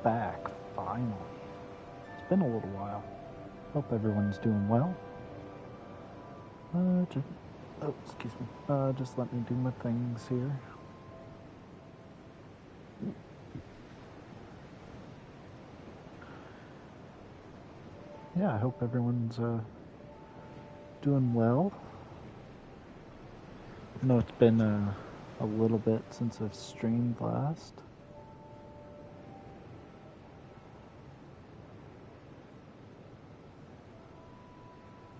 back, finally. It's been a little while. Hope everyone's doing well. Excuse me. Just let me do my things here. Yeah, I hope everyone's doing well. I know it's been a little bit since I've streamed last.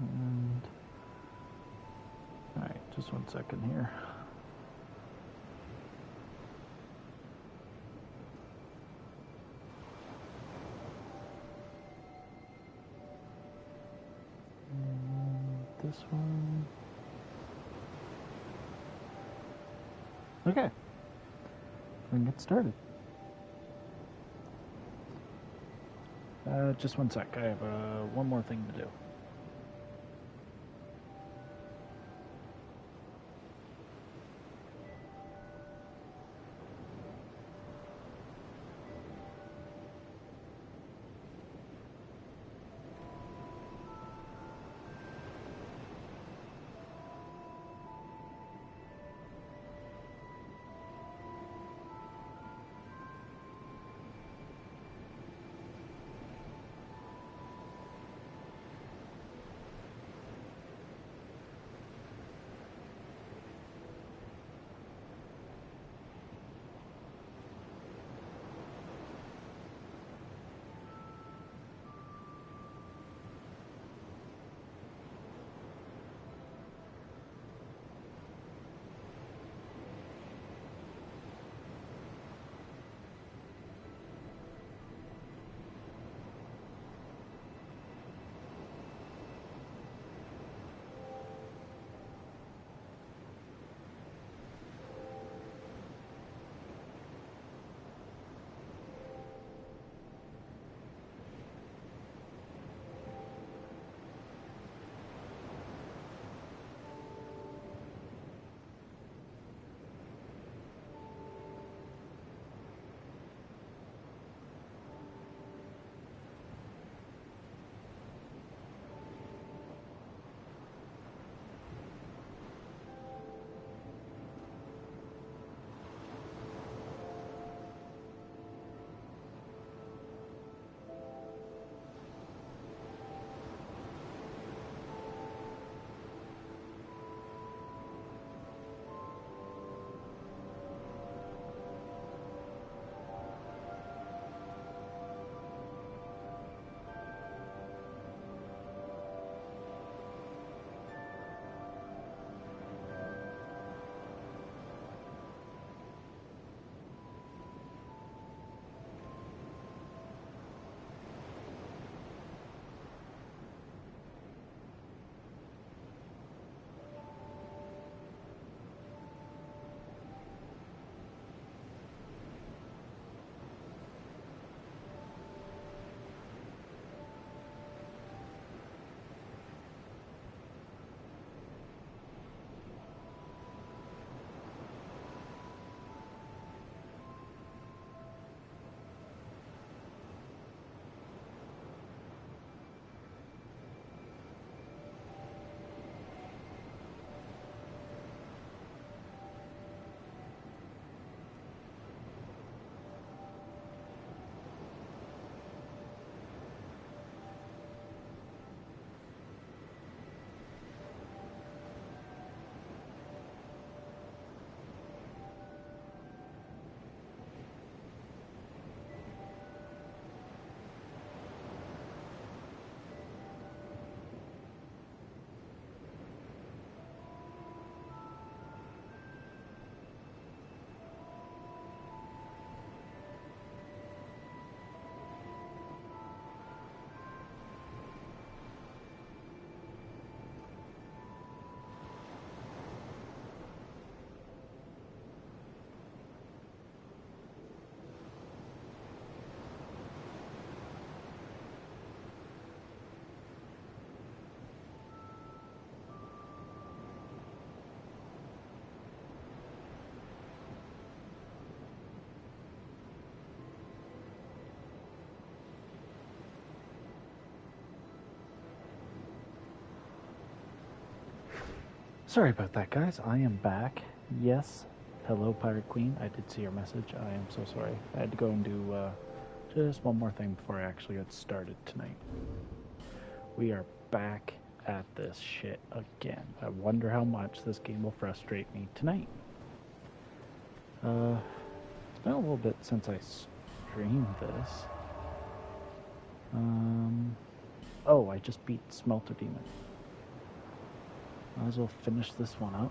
And alright, just 1 second here. And this one. Okay, we can get started. Just 1 sec. I have one more thing to do. Sorry about that, guys. I am back. Yes. Hello, Pirate Queen. I did see your message. I am so sorry. I had to go and do just one more thing before I actually got started tonight. We are back at this shit again. I wonder how much this game will frustrate me tonight. It's been a little bit since I streamed this. Oh, I just beat Smelter Demon. Might as well finish this one up.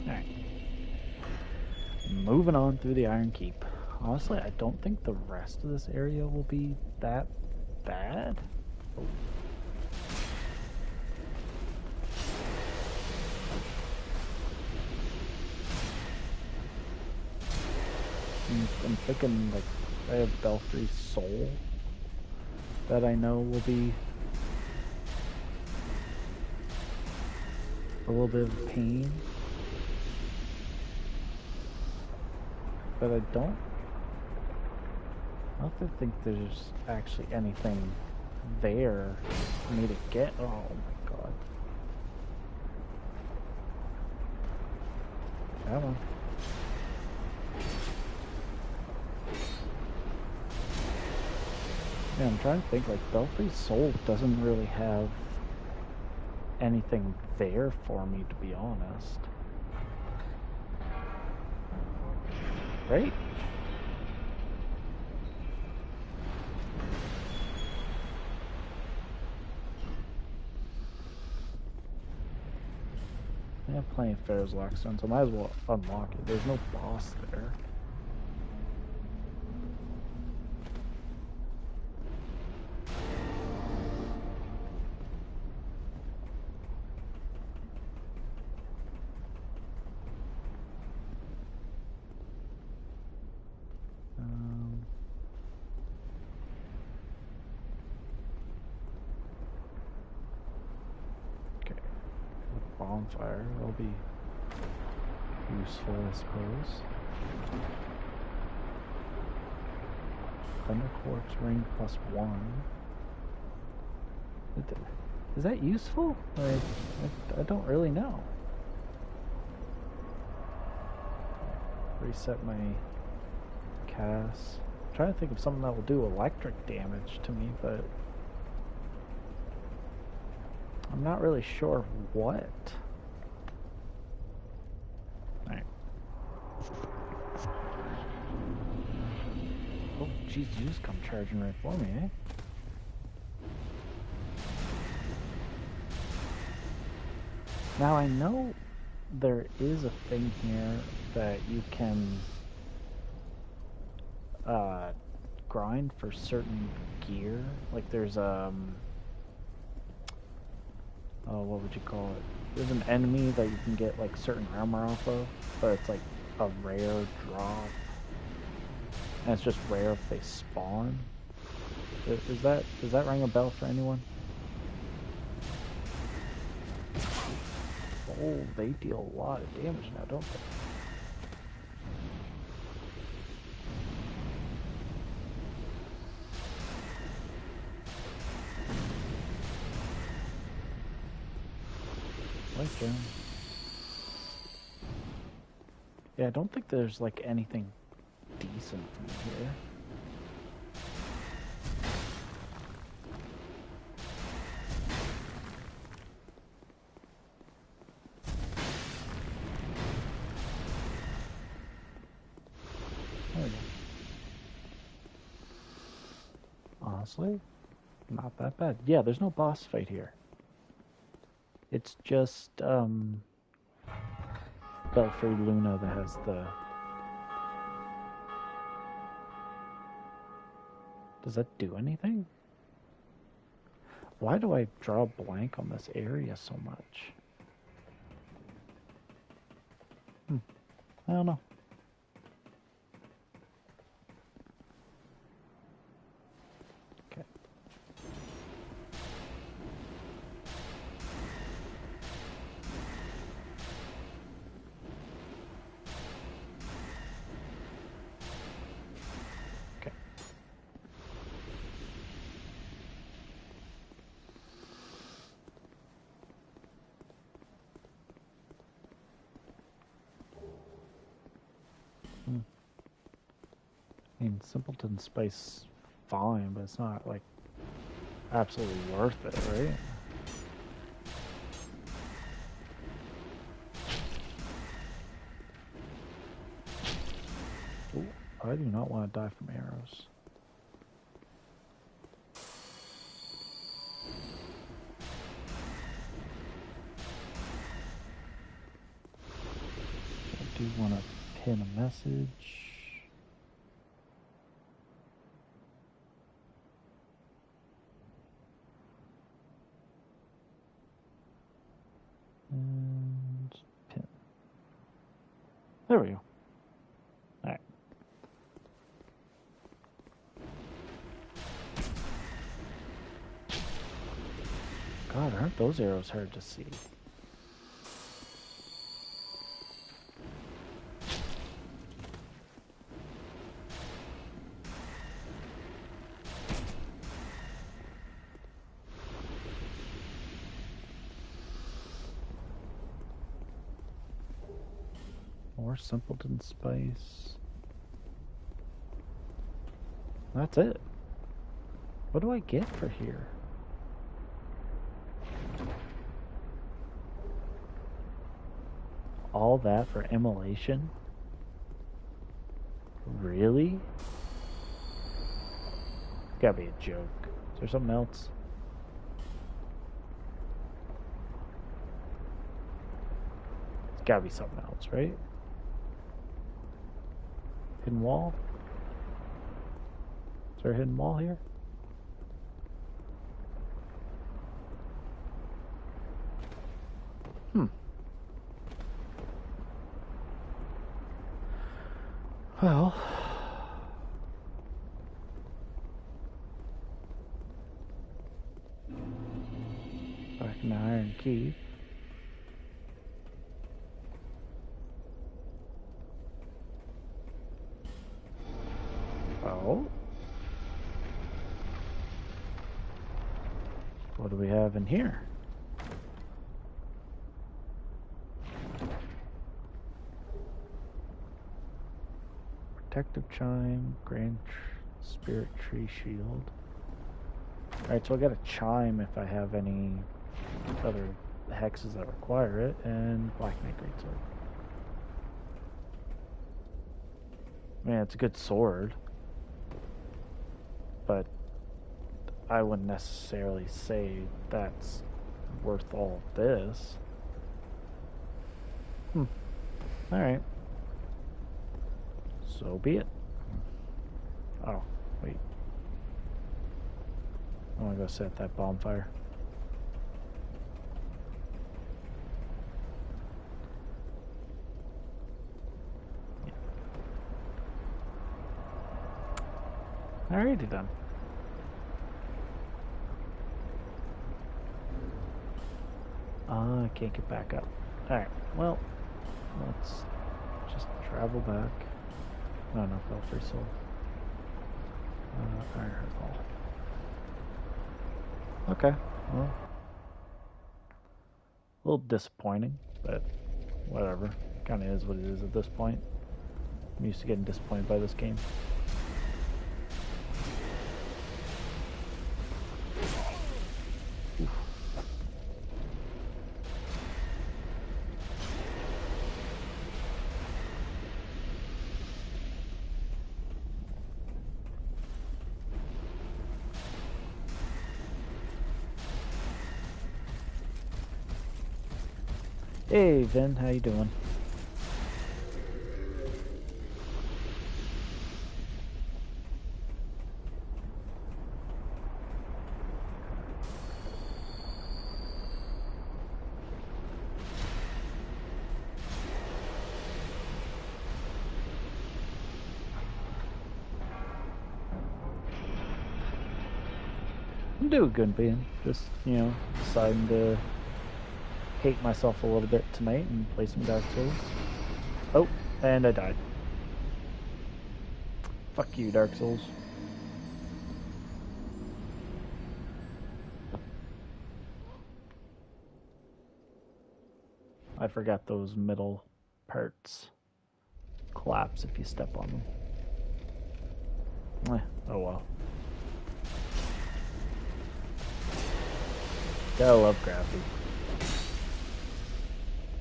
Alright. Moving on through the Iron Keep. Honestly, I don't think the rest of this area will be that bad. Oh. I'm thinking, like, I have Belfry's Soul that I know will be a little bit of pain. But I don't think there's actually anything there for me to get. Oh my god. Come on. Yeah, I'm trying to think, like, Belfry's Soul doesn't really have anything there for me, to be honest. Right? I have plenty of Pharaoh's Lockstone, so I might as well unlock it. There's no boss there. Bonfire, that'll be useful, I suppose. Thunder Quartz Ring +1. Is that useful? I don't really know. Reset my cast. I'm trying to think of something that will do electric damage to me, but I'm not really sure what. Alright. Oh, jeez, you just come charging right for me, eh? Now, I know there is a thing here that you can grind for certain gear. Like, there's what would you call it? There's an enemy that you can get like certain armor off of, but it's like a rare drop, and it's just rare if they spawn. Does that ring a bell for anyone? Oh, they deal a lot of damage now, don't they? Yeah, I don't think there's like anything decent from here. There we go. Honestly, not that bad. Yeah, there's no boss fight here. It's just Belfry Luna that has the... Does that do anything? Why do I draw a blank on this area so much? I don't know. Okay. Simpleton Spice, fine, but it's not like absolutely worth it, right? Ooh, I do not want to die from arrows. I do want to pin a message. And pin. There we go. Alright. God, aren't those arrows hard to see? More Simpleton Spice. That's it. What do I get for here? All that for immolation? Really? It's gotta be a joke. Is there something else? It's gotta be something else, right? Hidden wall? Is there a hidden wall here? Well, back in the Iron Key. Oh. What do we have in here? Protective Chime, Grand Spirit Tree Shield. Alright, so I got a Chime if I have any other hexes that require it, and Black Knight Greatsword. Man, it's a good sword, but I wouldn't necessarily say that's worth all of this. Alright. So be it. Oh, wait. I want to go set that bonfire. Yeah. Alrighty then. I can't get back up. Alright, well, let's just travel back. No, Belfry Soul. Iron Hearth Hall. Okay, well, a little disappointing, but whatever. Kind of is what it is at this point. I'm used to getting disappointed by this game. Oof. Hey Vin, how you doing? I'm doing good, being just, deciding to hate myself a little bit tonight and play some Dark Souls. Oh, and I died. Fuck you, Dark Souls. I forgot those middle parts collapse if you step on them. Oh well. Gotta love gravity.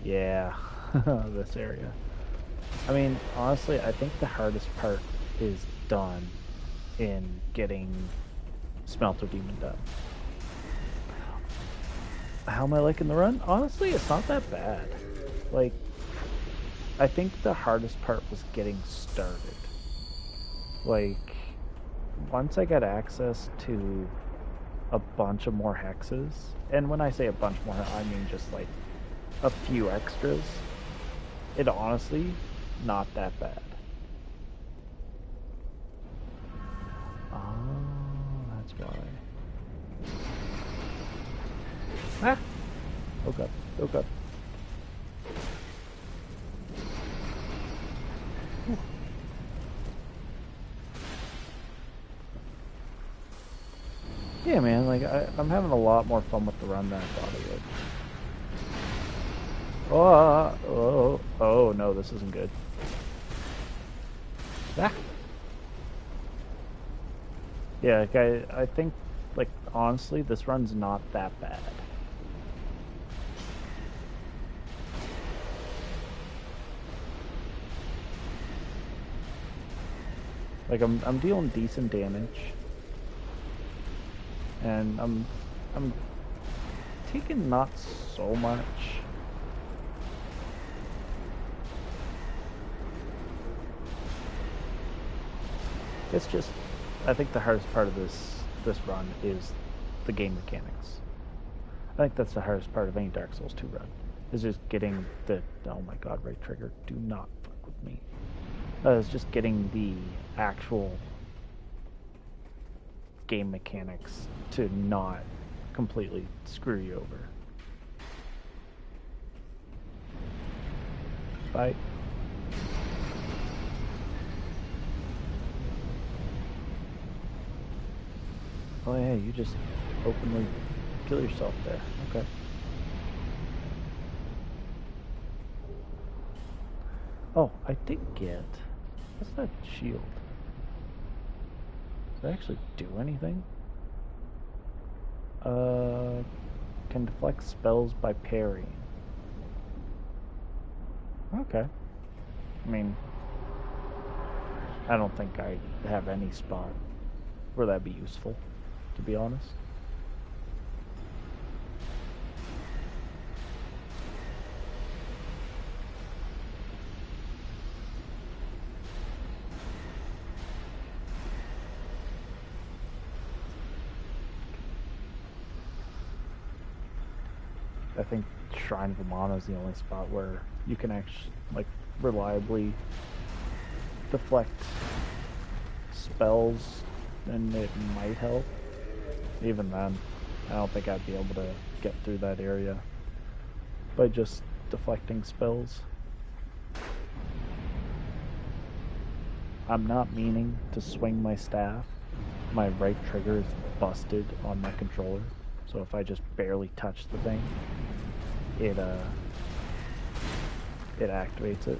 Yeah, this area. I mean, honestly, I think the hardest part is done in getting Smelter Demon done. How am I liking the run? Honestly, it's not that bad. Like, I think the hardest part was getting started. Like, once I got access to a bunch of more hexes, and when I say a bunch more, I mean just like a few extras, it honestly not that bad. Oh, that's why. Ah! Oh god, oh god. Yeah, man, like, I'm having a lot more fun with the run than I thought I would. Oh, no, this isn't good. Ah. Yeah, like, I think, like, honestly, this run's not that bad. Like, I'm dealing decent damage. And I'm taking not so much. It's just, I think the hardest part of this run is the game mechanics. I think that's the hardest part of any Dark Souls 2 run. Is just getting the, oh my god, right trigger, do not fuck with me. It's just getting the actual game mechanics to not completely screw you over. Bye. Oh yeah, you just openly kill yourself there. Okay. Oh, I did get... What's that shield? Does it actually do anything? Can deflect spells by parrying. Okay. I mean, I don't think I have any spot where that'd be useful, to be honest. I think Shrine of Amana is the only spot where you can actually, like, reliably deflect spells, and it might help. Even then, I don't think I'd be able to get through that area by just deflecting spells. I'm not meaning to swing my staff. My right trigger is busted on my controller, so if I just barely touch the thing, it activates it.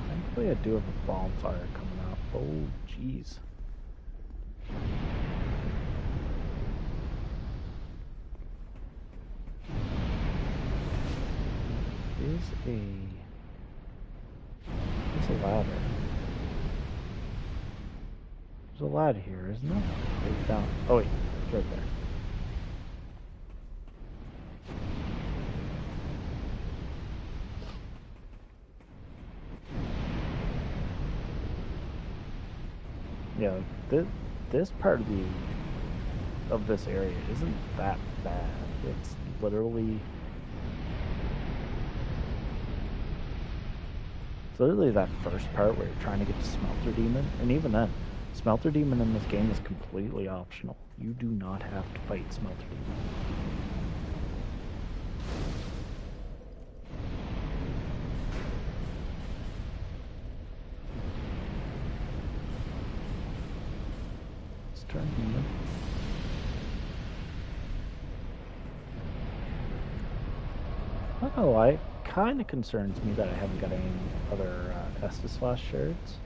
Thankfully I do have a bonfire coming up. Oh jeez. There's a ladder. There's a ladder here, isn't there? Right down. Oh wait, it's right there. Yeah, like this part of this area isn't that bad. It's literally that first part where you're trying to get to Smelter Demon, and even then, Smelter Demon in this game is completely optional. You do not have to fight Smelter Demon. turn human. I don't know why. It kind of concerns me that I haven't got any other Estus Flash shards.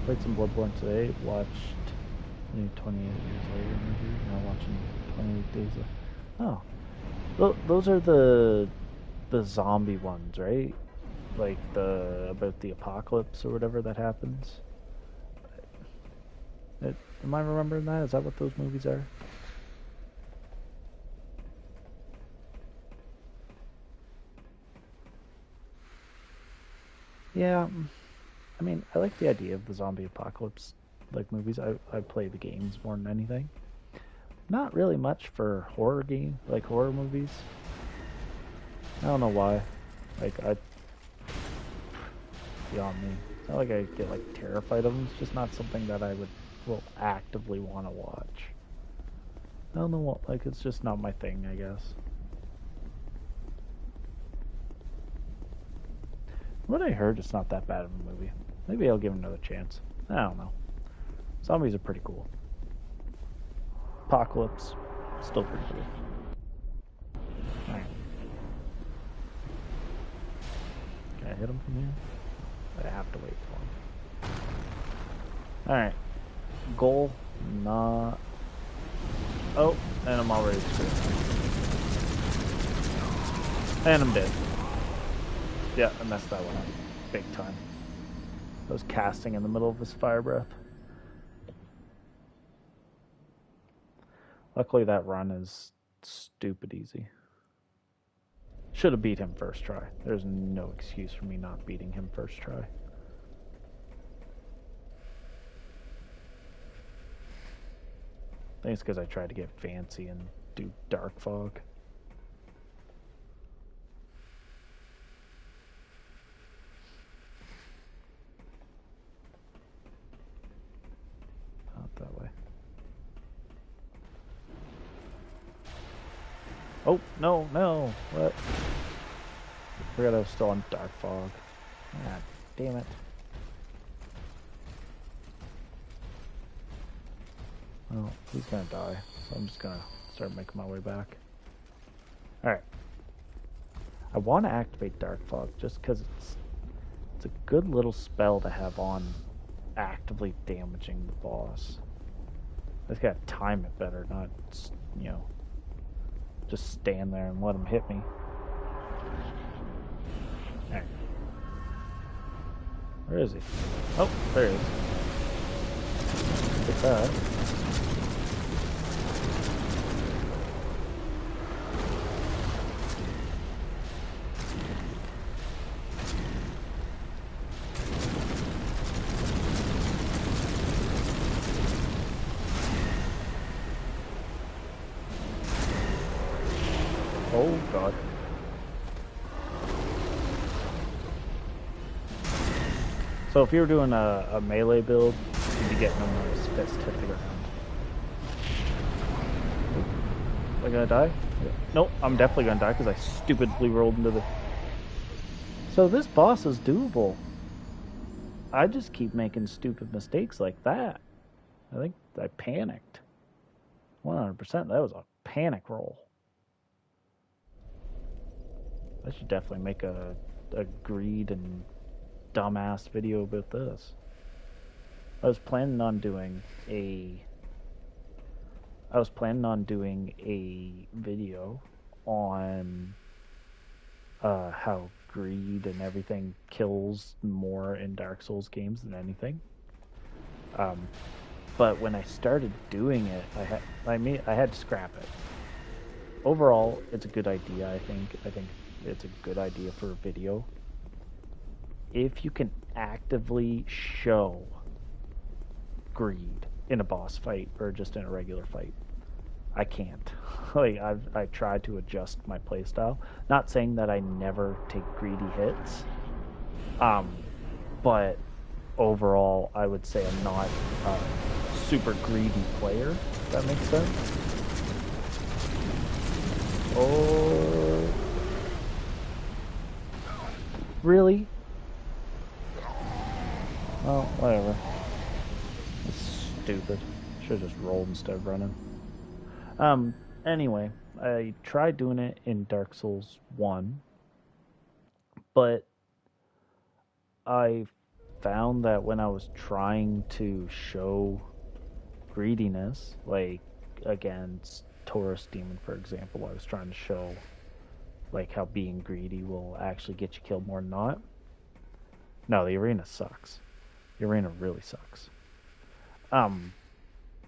Played some Bloodborne today. Watched 28 years later, maybe. Now watching 28 days of. Oh, those are the zombie ones, right? Like about the apocalypse or whatever that happens. Am I remembering that? Is that what those movies are? Yeah, I mean, I like the idea of the zombie apocalypse like movies. I play the games more than anything. Not really much for horror horror movies. I don't know why. Beyond me. It's not like I get like terrified of them. It's just not something that I will actively want to watch. I don't know what, like, it's just not my thing, I guess. What I heard, it's not that bad of a movie. Maybe I'll give it another chance. I don't know. Zombies are pretty cool. Apocalypse, still pretty cool. Alright. Can I hit him from here? I have to wait for him. Alright. Goal, not... Oh, and I'm already screwed. And I'm dead. Yeah, I messed that one up. Big time. I was casting in the middle of his fire breath. Luckily that run is stupid easy. Should have beat him first try. There's no excuse for me not beating him first try. I think it's because I tried to get fancy and do dark fog. Not that way. Oh, no, no. What? I forgot I was still on dark fog. God damn it. Well, he's gonna die, so I'm just gonna start making my way back. Alright. I want to activate Dark Fog just because it's a good little spell to have on actively damaging the boss. I just gotta time it better, not, you know, just stand there and let him hit me. Alright. Where is he? Oh, there he is. Get that. Oh god. So if you were doing a melee build, you'd be getting him when his fist hit the ground. Am I gonna die? Nope, I'm definitely gonna die because I stupidly rolled into the... So this boss is doable. I just keep making stupid mistakes like that. I think I panicked. 100%, that was a panic roll. I should definitely make a greed and dumbass video about this. I was planning on doing a video on how greed and everything kills more in Dark Souls games than anything. But when I started doing it, I had to scrap it. Overall, it's a good idea. I think it's a good idea for a video. If you can actively show greed in a boss fight or just in a regular fight, I can't. Like I've tried to adjust my playstyle. Not saying that I never take greedy hits, but overall, I would say I'm not a super greedy player. If that makes sense. Oh, really? Oh, whatever. stupid. Should have just rolled instead of running. Anyway, I tried doing it in Dark Souls 1, but I found that when I was trying to show greediness, like against Taurus Demon, for example, I was trying to show like how being greedy will actually get you killed more than not. No, the arena sucks. The arena really sucks.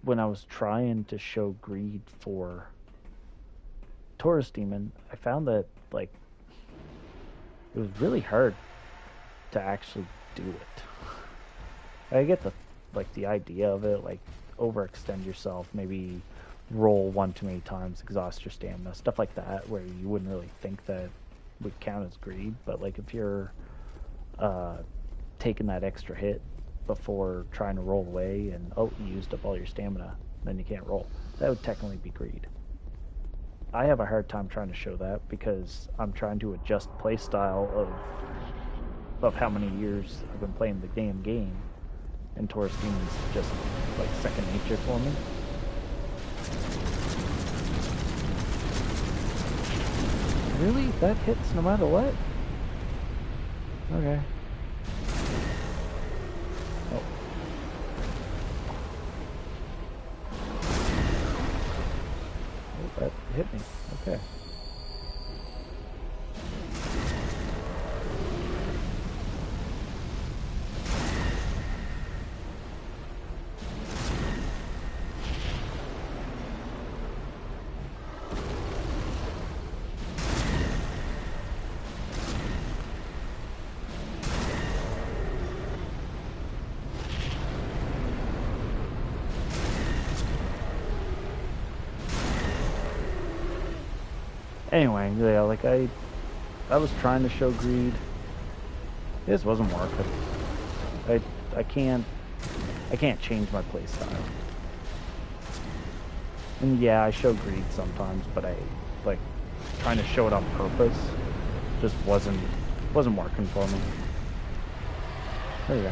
When I was trying to show greed for Taurus Demon, I found that like it was really hard to actually do it. I get the idea of it, like overextend yourself, maybe roll one too many times, exhaust your stamina, stuff like that, where you wouldn't really think that would count as greed. But like if you're taking that extra hit before trying to roll away and you used up all your stamina, then you can't roll, that would technically be greed. I have a hard time trying to show that because I'm trying to adjust playstyle of how many years I've been playing the damn game, and Taurus Demon's just like second nature for me. Really? That hits no matter what? Okay. Oh. Oh, that hit me. Okay. Anyway, yeah, like I was trying to show greed. This wasn't working. I can't change my playstyle. And yeah, I show greed sometimes, but I like trying to show it on purpose just wasn't working for me. There you go.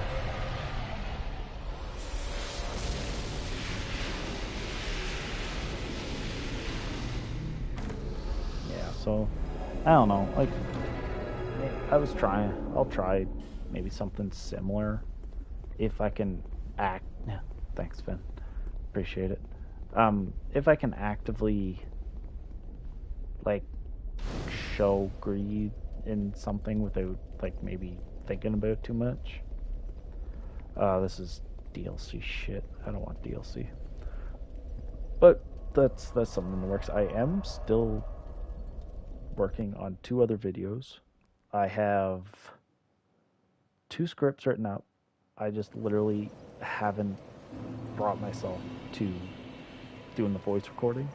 So, I don't know, like, I'll try maybe something similar, if I can yeah, thanks Finn, appreciate it, if I can actively, like, show greed in something without, like, maybe thinking about it too much. This is DLC shit, I don't want DLC, but that's something in the works. I am still working on 2 other videos. I have 2 scripts written up. I just literally haven't brought myself to doing the voice recording.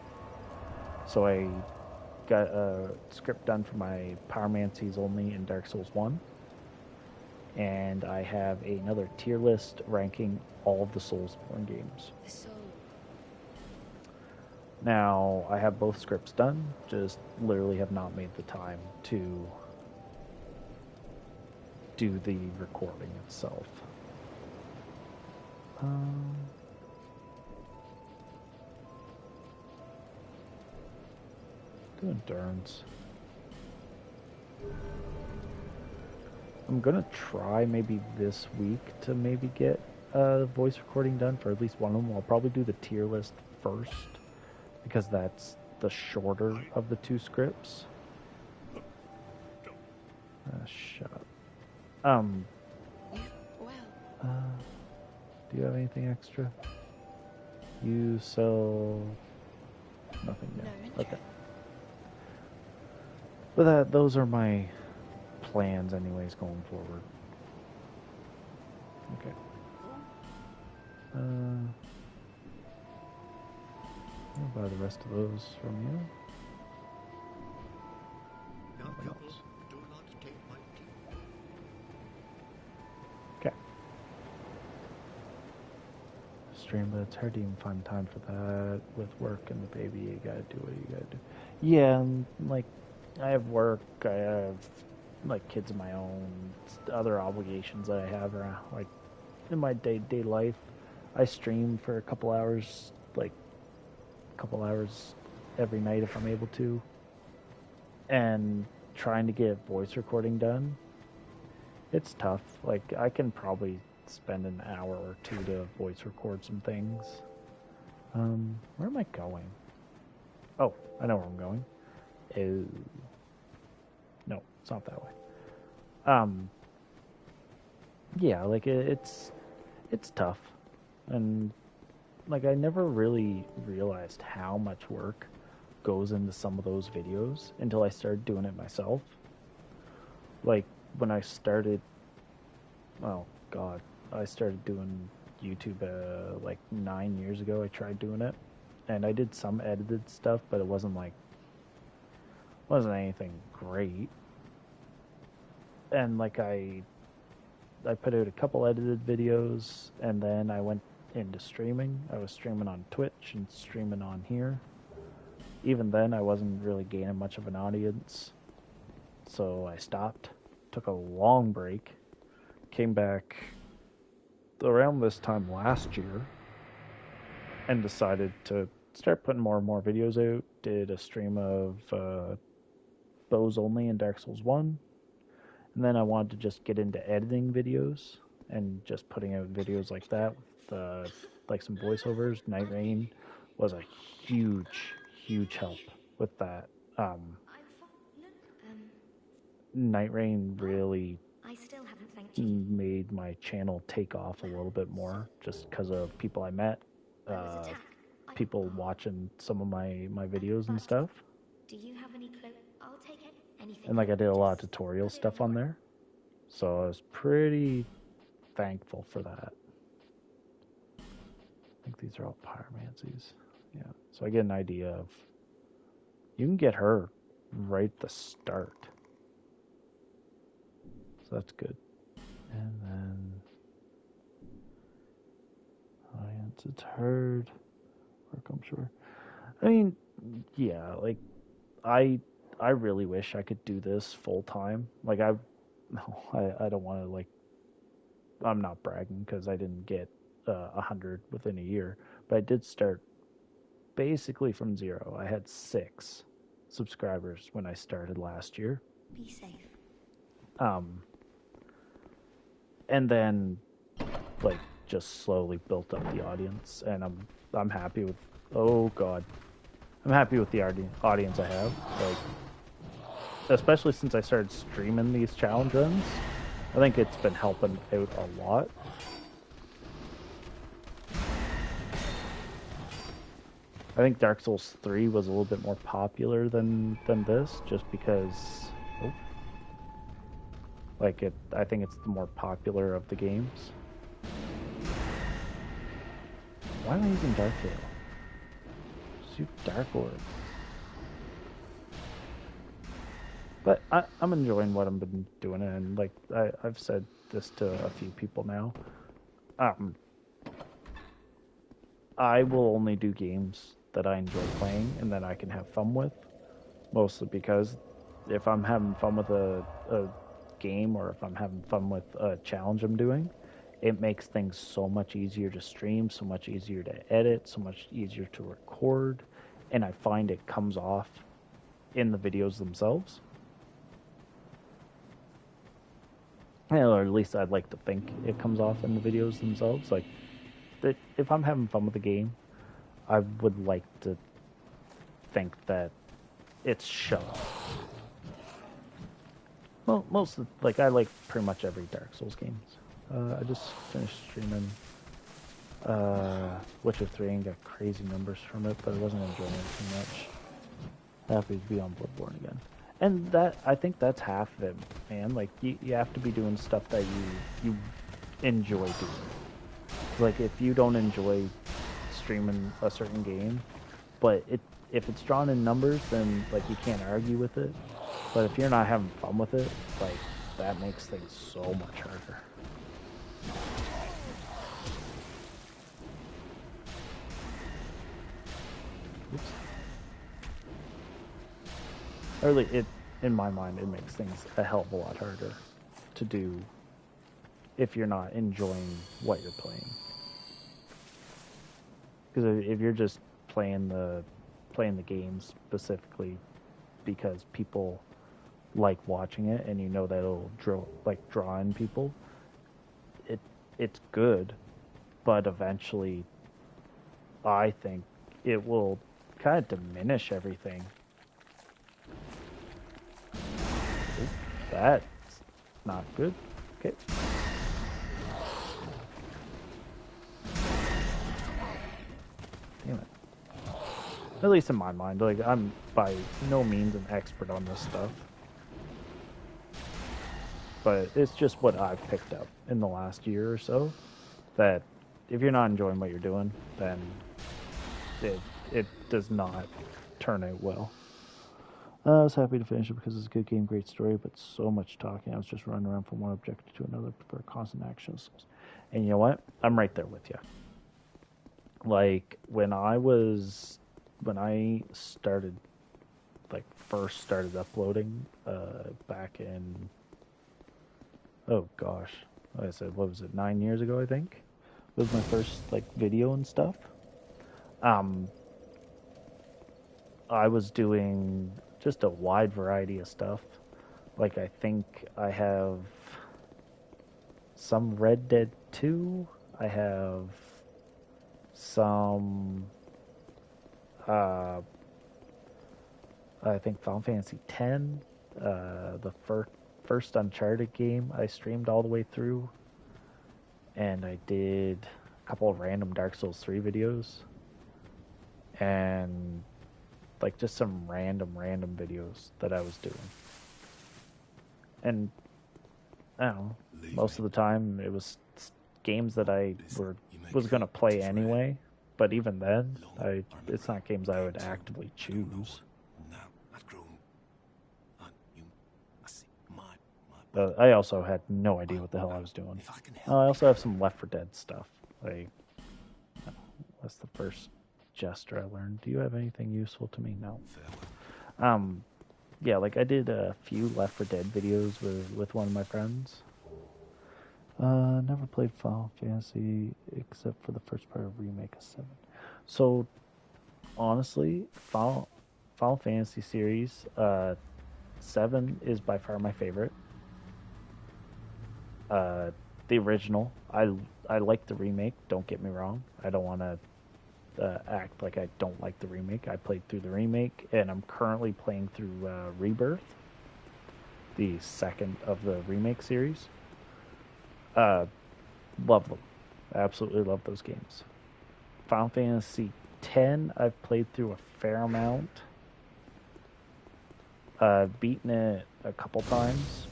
So I got a script done for my Pyromancies only in Dark Souls 1. And I have another tier list ranking all of the Soulsborne games. Now, I have both scripts done, just literally have not made the time to do the recording itself. Do endurance. I'm gonna try maybe this week to maybe get a voice recording done for at least one of them. I'll probably do the tier list first, because that's the shorter of the 2 scripts. Shut up. Do you have anything extra? You sell nothing yet. Okay. But those are my plans anyways going forward. Okay. I'll buy the rest of those from you. Okay. Stream, but it's hard to even find time for that with work and the baby. You gotta do what you gotta do. Yeah, and like I have work. I have like kids of my own, other obligations that I have around, like in my day-to-day life. I stream for a couple hours, like a couple hours every night if I'm able to, and trying to get voice recording done, it's tough. Like I can probably spend an hour or two to voice record some things. Where am I going? Oh, I know where I'm going. No, it's not that way. Yeah, like it's tough, and like I never really realized how much work goes into some of those videos until I started doing it myself. Like when I started, oh God, I started doing YouTube like 9 years ago. I tried doing it, and I did some edited stuff, but it wasn't anything great. And like I put out a couple edited videos, and then I went into streaming. I was streaming on Twitch and streaming on here. Even then, I wasn't really gaining much of an audience, so I stopped. Took a long break. Came back around this time last year and decided to start putting more and more videos out. Did a stream of bows only in Dark Souls 1. And then I wanted to just get into editing videos and just putting out videos like that with like some voiceovers. Night Rain was a huge, huge help with that. Night Rain really made my channel take off a little bit more just because of people I met, people watching some of my videos and stuff. Do you have any clue? I'll take it. Anything. And like I did a lot of tutorial stuff on there. So I was pretty thankful for that. I think these are all pyromancies. Yeah. So I get an idea of you can get her right at the start. So that's good. And then audience, it's heard. Work, I'm sure. I mean, yeah, like I really wish I could do this full time. Like I don't want to like. I'm not bragging because I didn't get 100 within a year, but I did start basically from zero. I had 6 subscribers when I started last year. Be safe. And then like just slowly built up the audience, and I'm happy with. Oh God, I'm happy with the audience I have. Like, especially since I started streaming these challenge runs, I think it's been helping out a lot. I think Dark Souls 3 was a little bit more popular than this, just because, like I think it's the more popular of the games. Why am I using Dark Veil? Shoot Dark Orb. But I'm enjoying what I've been doing, and like I've said this to a few people now. I will only do games that I enjoy playing and that I can have fun with. Mostly because if I'm having fun with a game, or if I'm having fun with a challenge I'm doing, it makes things so much easier to stream, so much easier to edit, so much easier to record, and I find it comes off in the videos themselves. Or at least I'd like to think it comes off in the videos themselves. Like, if I'm having fun with the game, I would like to think that it's shown. Well, like I like pretty much every Dark Souls games. I just finished streaming Witcher 3 and got crazy numbers from it, but I wasn't enjoying it too much. Happy to be on Bloodborne again. And that, I think that's half of it, man. Like, you have to be doing stuff that you enjoy doing. Like, if you don't enjoy streaming a certain game, but if it's drawn in numbers, then, like, you can't argue with it. But if you're not having fun with it, like, that makes things so much harder. Oops. Really, in my mind, it makes things a hell of a lot harder to do if you're not enjoying what you're playing. Because if you're just playing the game specifically because people like watching it, and you know that it'll draw in people, it's good, but eventually, I think it will kind of diminish everything. Ooh, that's not good. Okay. Damn it. At least in my mind, like, I'm by no means an expert on this stuff. But it's just what I've picked up in the last year or so, that if you're not enjoying what you're doing, then it does not turn out well. I was happy to finish it because it's a good game, great story, but so much talking. I was just running around from one objective to another for constant actions. And you know what? I'm right there with you. Like when I started, like first started uploading, back in, oh gosh, like I said, what was it, 9 years ago? I think it was my first like video and stuff. Um, I was doing just a wide variety of stuff. Like I think I have some Red Dead 2. I have some I think Final Fantasy X, the first Uncharted game I streamed all the way through, and I did a couple of random Dark Souls 3 videos, and like just some random videos that I was doing. And I don't know, most of the time it was games that I was going to play anyway, but even then, it's not games I would actively choose. I also had no idea what the hell I was doing. I also have some Left 4 Dead stuff. Like, that's the first gesture I learned. Do you have anything useful to me? No. Yeah, like I did a few Left 4 Dead videos with one of my friends. Never played Final Fantasy except for the first part of Remake of 7. So, honestly, Final Fantasy series, 7 is by far my favorite. The original, I like the remake. Don't get me wrong. I don't want to act like I don't like the remake. I played through the remake, and I'm currently playing through Rebirth, the second of the remake series. Love them. Absolutely love those games. Final Fantasy X, I've played through a fair amount. Beaten it a couple times.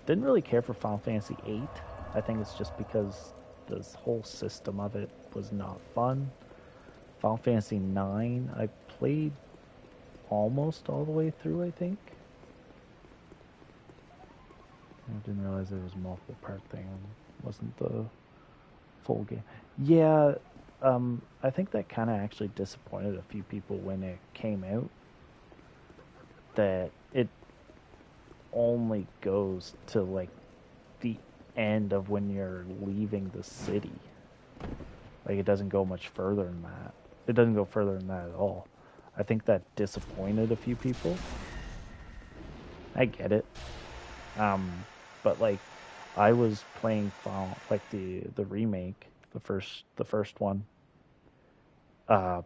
Didn't really care for Final Fantasy VIII. I think it's just because this whole system of it was not fun. Final Fantasy IX, I played almost all the way through, I think. I didn't realize there was a multiple part thing. It wasn't the full game. Yeah, I think that kind of actually disappointed a few people when it came out. That it only goes to like the end of when you're leaving the city. Like it doesn't go much further than that. It doesn't go further than that at all. I think that disappointed a few people. I get it. But like I was playing Final, like the remake, the first one.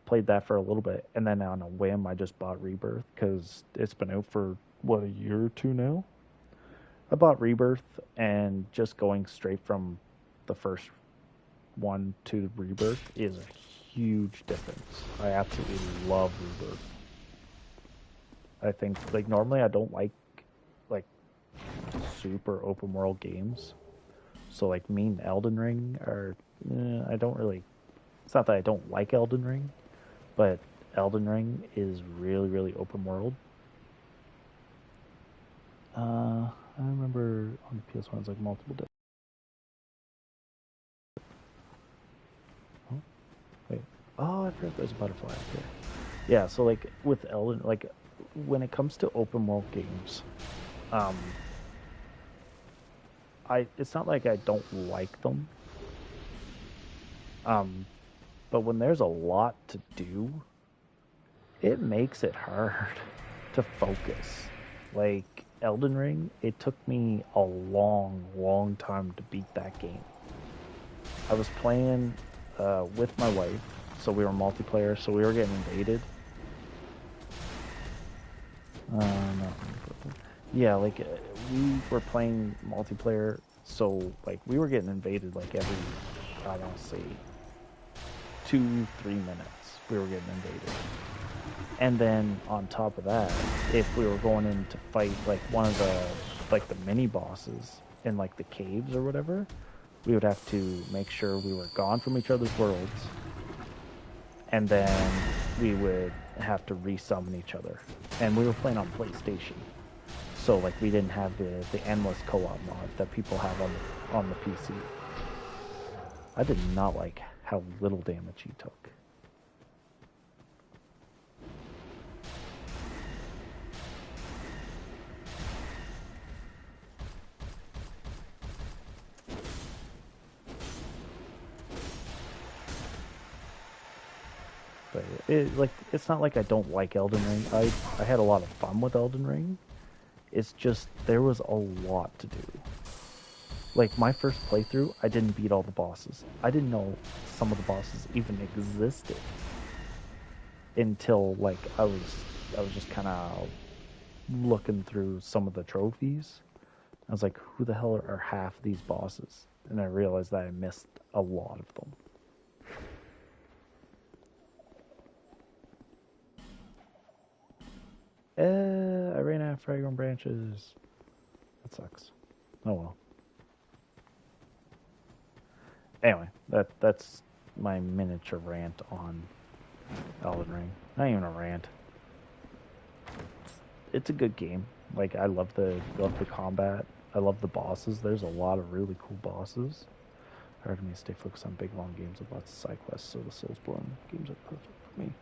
Played that for a little bit, and then on a whim, I just bought Rebirth because it's been out for what, a year or two now. I bought Rebirth, and just going straight from the first one to Rebirth is a huge difference. I absolutely love Rebirth. I think like normally I don't like super open world games, so like me and Elden Ring are I don't really. It's not that I don't like Elden Ring, but Elden Ring is really, really open world. I remember on the PS1 it's like multiple days. Oh, wait. Oh, I forgot there's a butterfly up there. Yeah, so like with Elden, like when it comes to open world games, um, it's not like I don't like them. But when there's a lot to do, it makes it hard to focus. Like Elden Ring, it took me a long time to beat that game. I was playing with my wife, so we were multiplayer, so we were getting invaded. No. Yeah, like we were playing multiplayer, so like we were getting invaded like every, I want to say, 2-3 minutes. We were getting invaded. And then on top of that, if we were going in to fight like one of the mini bosses in like the caves or whatever, we would have to make sure we were gone from each other's worlds, and then we would have to resummon each other. And we were playing on PlayStation, so like we didn't have the endless co-op mod that people have on the PC. I did not like how little damage he took. But it's not like I don't like Elden Ring. I had a lot of fun with Elden Ring. It's just there was a lot to do. Like my first playthrough, I didn't beat all the bosses. I didn't know some of the bosses even existed until like I was just kind of looking through some of the trophies. I was like, who the hell are half these bosses? And I realized that I missed a lot of them. I ran out of fragrant branches. That sucks. Oh well. Anyway, that's my miniature rant on Elden Ring. Not even a rant. It's a good game. Like I love the combat. I love the bosses. There's a lot of really cool bosses. Hard for me to stay focused on big long games with lots of side quests, so the Soulsborne games are perfect for me.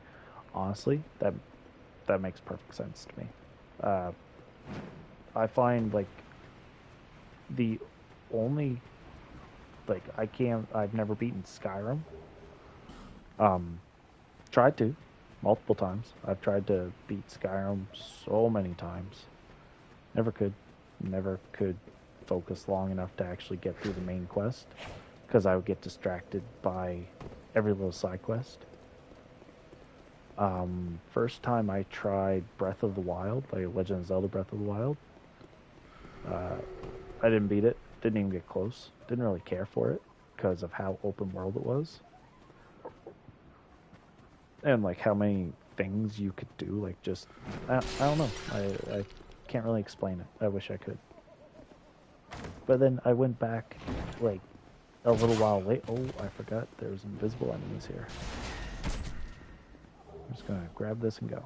Honestly, that makes perfect sense to me. I find like the only like I've never beaten Skyrim. Tried to multiple times. I've tried to beat Skyrim so many times. Never could focus long enough to actually get through the main quest because I would get distracted by every little side quest. First time I tried Breath of the Wild, like Legend of Zelda Breath of the Wild, I didn't beat it. Didn't even get close. Didn't really care for it because of how open world it was, and like how many things you could do. Like just I don't know. I can't really explain it. I wish I could. But then I went back like a little while late. Oh, I forgot there's invisible enemies here. I'm just gonna grab this and go.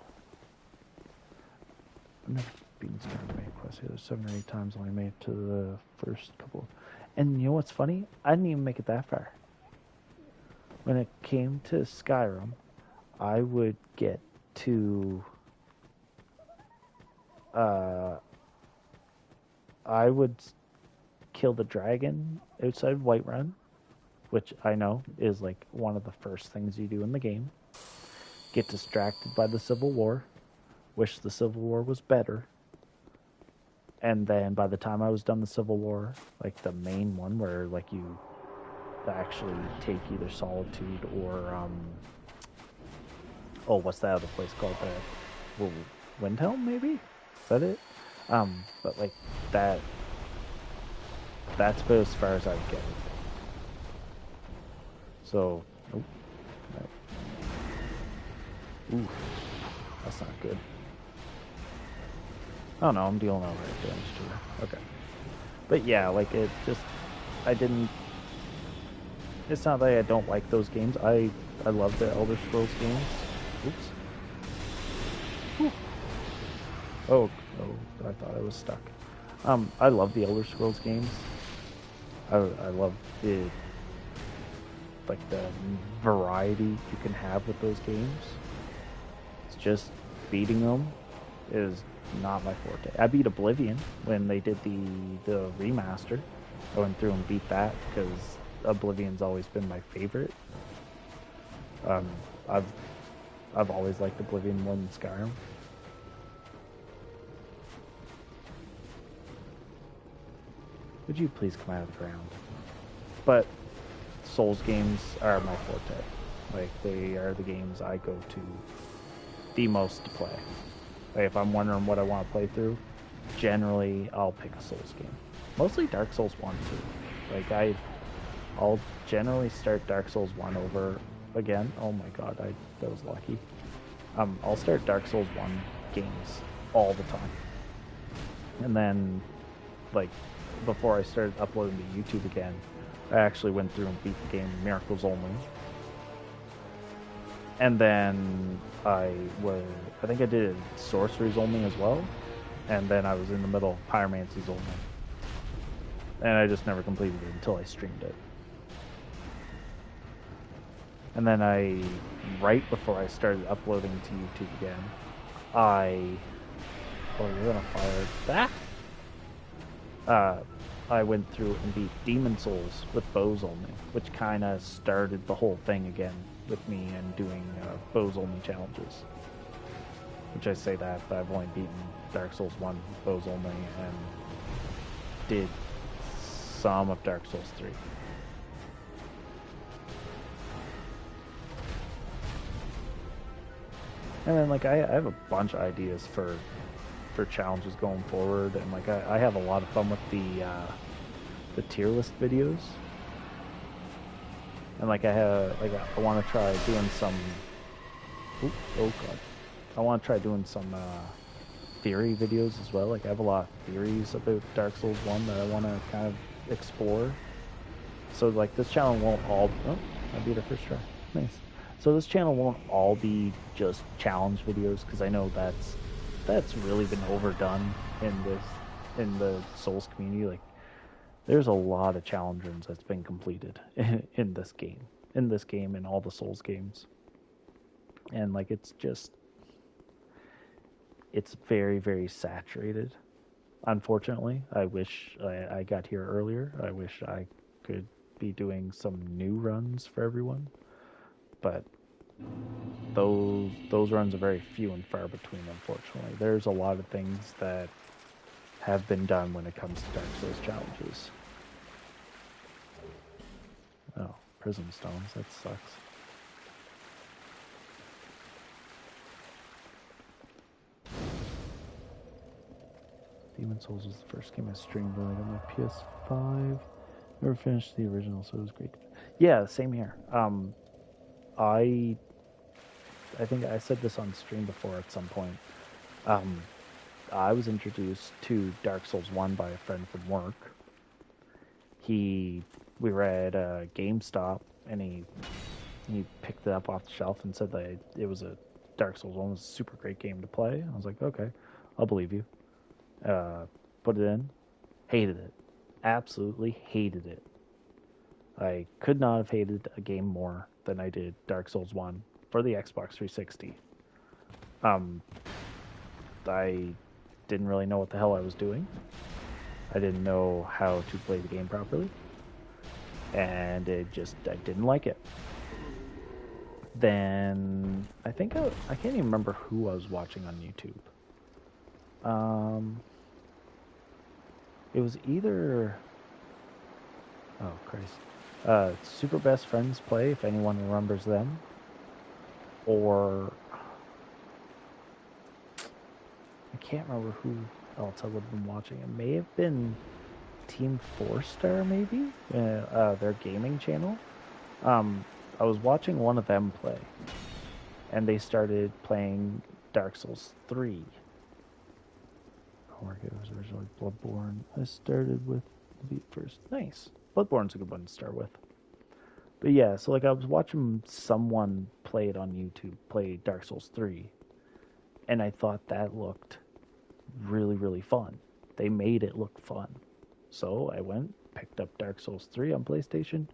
I've never beaten Skyrim main quest here. There's 7 or 8 times only made it to the first couple. And you know what's funny? I didn't even make it that far. When it came to Skyrim, I would get to I would kill the dragon outside Whiterun, which I know is like one of the first things you do in the game. Get distracted by the Civil War, wish the Civil War was better, and then by the time I was done the Civil War, like the main one where like you actually take either Solitude or what's that other place called? Well, Windhelm, maybe? Is that it? But like that's about as far as I would get. So, nope. Ooh, that's not good. Oh no, I'm dealing outright damage to her. Okay. But yeah, like it just, I didn't, it's not that I don't like those games. I love the Elder Scrolls games. Oops. Ooh. Oh, I thought I was stuck. I love the Elder Scrolls games. I love the variety you can have with those games. It's just beating them is not my forte. I beat Oblivion when they did the remaster. I went through and beat that because Oblivion's always been my favorite. Um, I've I've always liked Oblivion more than Skyrim. Would you please come out of the ground? But Souls games are my forte. Like, they are the games I go to the most to play. Like, if I'm wondering what I want to play through, generally I'll pick a Souls game. Mostly Dark Souls 1 too. Like, I'll generally start Dark Souls 1 over again. Oh my god, that was lucky. I'll start Dark Souls 1 games all the time. And then, like, before I started uploading to YouTube again, I actually went through and beat the game Miracles Only. And then I think I did Sorceries Only as well. And then I was in the middle of Pyromancies Only. And I just never completed it until I streamed it. And then right before I started uploading to YouTube again, you're gonna fire that? I went through and beat Demon Souls with bows only, which kind of started the whole thing again with me and doing bows only challenges. Which I say that, but I've only beaten Dark Souls 1 with bows only and did some of Dark Souls 3. And then, like, I have a bunch of ideas for challenges going forward, and like I have a lot of fun with the tier list videos. And like I want to try doing some. Oh god, I want to try doing some theory videos as well. Like, I have a lot of theories about Dark Souls 1 that I want to kind of explore. So like, this channel won't all. Oh, I beat it first try. Nice. So this channel won't all be just challenge videos, because I know that's really been overdone in the Souls community. Like, there's a lot of challenge runs that's been completed in this game and all the Souls games. And like, it's very, very saturated. Unfortunately, I wish I got here earlier. I wish I could be doing some new runs for everyone. But those runs are very few and far between, unfortunately. There's a lot of things that have been done when it comes to Dark Souls challenges. Oh, Prism Stones, that sucks. Demon Souls was the first game I streamed when I got my PS5. Never finished the original, so it was great. Yeah, same here. I think I said this on stream before at some point. I was introduced to Dark Souls 1 by a friend from work. We were at GameStop, and he picked it up off the shelf and said that it was a Dark Souls 1 was a super great game to play. I was like, okay, I'll believe you. Put it in, hated it. Absolutely hated it. I could not have hated a game more than I did Dark Souls 1 for the Xbox 360. I didn't really know what the hell I was doing. I didn't know how to play the game properly. And I didn't like it. Then, I think I can't even remember who I was watching on YouTube. It was either... Oh, Christ. Super Best Friends Play, if anyone remembers them. Or... I can't remember who else I would have been watching. It may have been Team 4-Star, maybe? Their gaming channel. I was watching one of them play, and they started playing Dark Souls 3. Homework, it was originally Bloodborne. I started with the beat first. Nice. Bloodborne's a good one to start with. But yeah, so like, I was watching someone play it on YouTube, play Dark Souls 3, and I thought that looked really, really fun. They made it look fun. So I went, picked up Dark Souls 3 on PlayStation,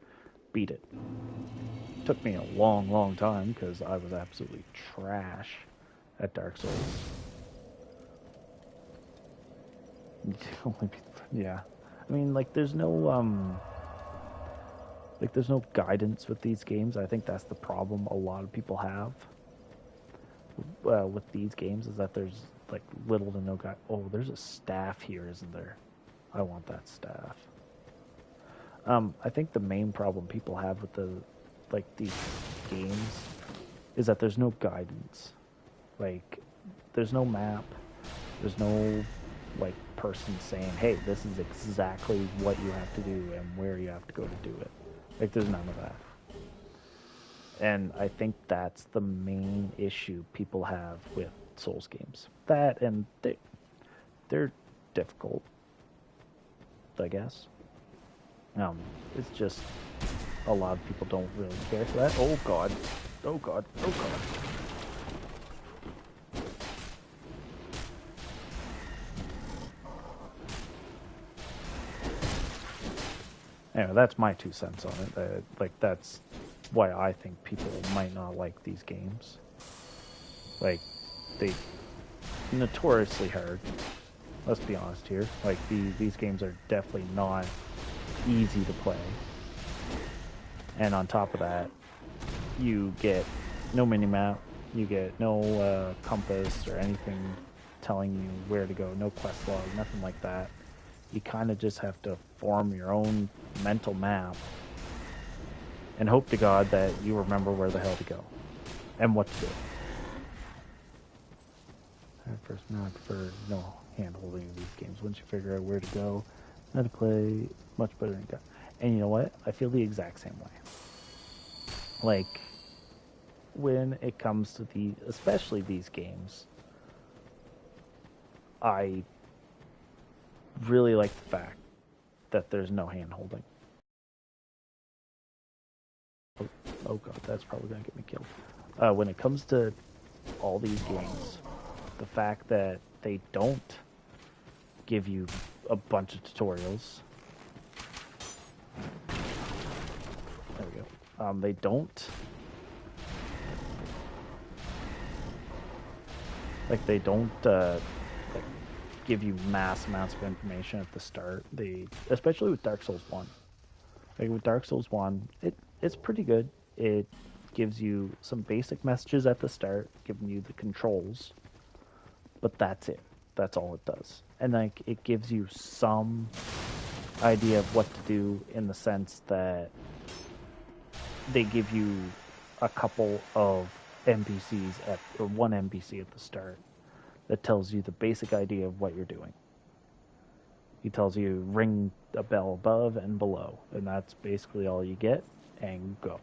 beat it. Took me a long, long time because I was absolutely trash at Dark Souls. Yeah. I mean, like, there's no, Like, there's no guidance with these games. I think that's the problem a lot of people have with these games, is that there's like little to no guide. Oh, there's a staff here, isn't there? I want that staff. I think the main problem people have with these games is that there's no guidance. Like, there's no map. There's no like person saying, "Hey, this is exactly what you have to do and where you have to go to do it." Like, there's none of that. And I think that's the main issue people have with Souls games. That, and they're difficult, I guess. It's just a lot of people don't really care for that. Oh god. Oh god. Oh god. Anyway, that's my 2 cents on it. Like, that's why I think people might not like these games. Like, they notoriously hard. Let's be honest here. Like, these games are definitely not easy to play. And on top of that, you get no minimap, you get no compass or anything telling you where to go, no quest log, nothing like that. You kind of just have to form your own mental map and hope to God that you remember where the hell to go and what to do. First, I prefer no hand-holding in these games. Once you figure out where to go, how to play, much better than God. And you know what? I feel the exact same way. Like, when it comes to especially these games, I really like the fact that there's no hand-holding. Oh god, that's probably gonna get me killed. When it comes to all these games, the fact that they don't give you a bunch of tutorials. There we go. They don't like give you mass amounts of information at the start. Especially with Dark Souls 1. Like, with Dark Souls 1, it's pretty good. It gives you some basic messages at the start, giving you the controls, but that's it. That's all it does. And like, it gives you some idea of what to do, in the sense that they give you a couple of NPCs or one NPC at the start that tells you the basic idea of what you're doing. He tells you ring a bell above and below, and that's basically all you get, and go.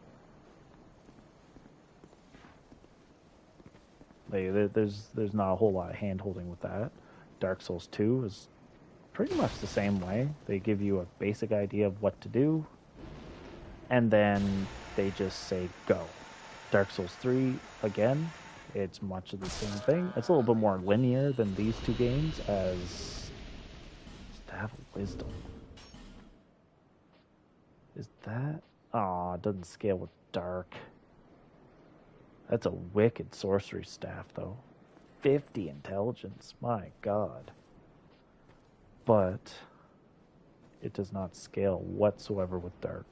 There's not a whole lot of hand-holding with that. Dark Souls 2 is pretty much the same way. They give you a basic idea of what to do, and then they just say go. Dark Souls 3, again, it's much of the same thing. It's a little bit more linear than these two games, as Staff of Wisdom. Is that? Aw, it doesn't scale with Dark. That's a wicked sorcery staff, though. 50 intelligence, my god. But it does not scale whatsoever with Dark.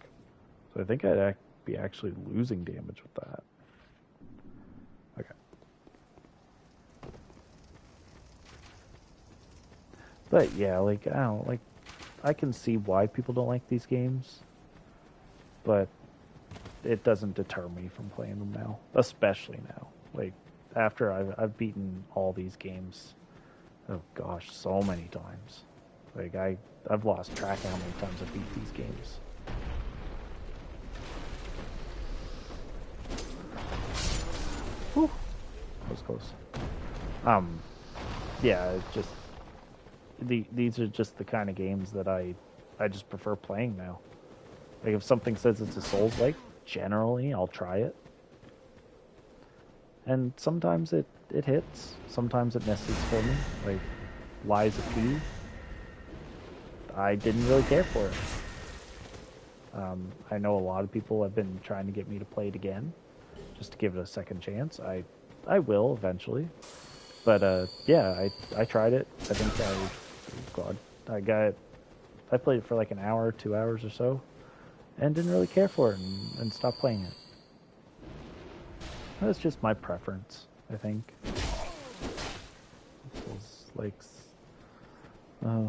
So I think I'd be actually losing damage with that. Okay. But yeah, like, I don't like. I can see why people don't like these games, but it doesn't deter me from playing them now, especially now. Like, after I've beaten all these games, oh gosh, so many times. Like, I've lost track of how many times I've beat these games. Whew, that was close. Yeah, it's just these are just the kind of games that I just prefer playing now. Like, if something says it's a Souls-like, generally I'll try it. And sometimes it hits, sometimes it misses for me. Like, Lies of P, I didn't really care for it. I know a lot of people have been trying to get me to play it again, just to give it a second chance. I will eventually. But yeah, I tried it. I think I played it for like an hour, 2 hours or so, and didn't really care for it and stopped playing it. That's just my preference, I think.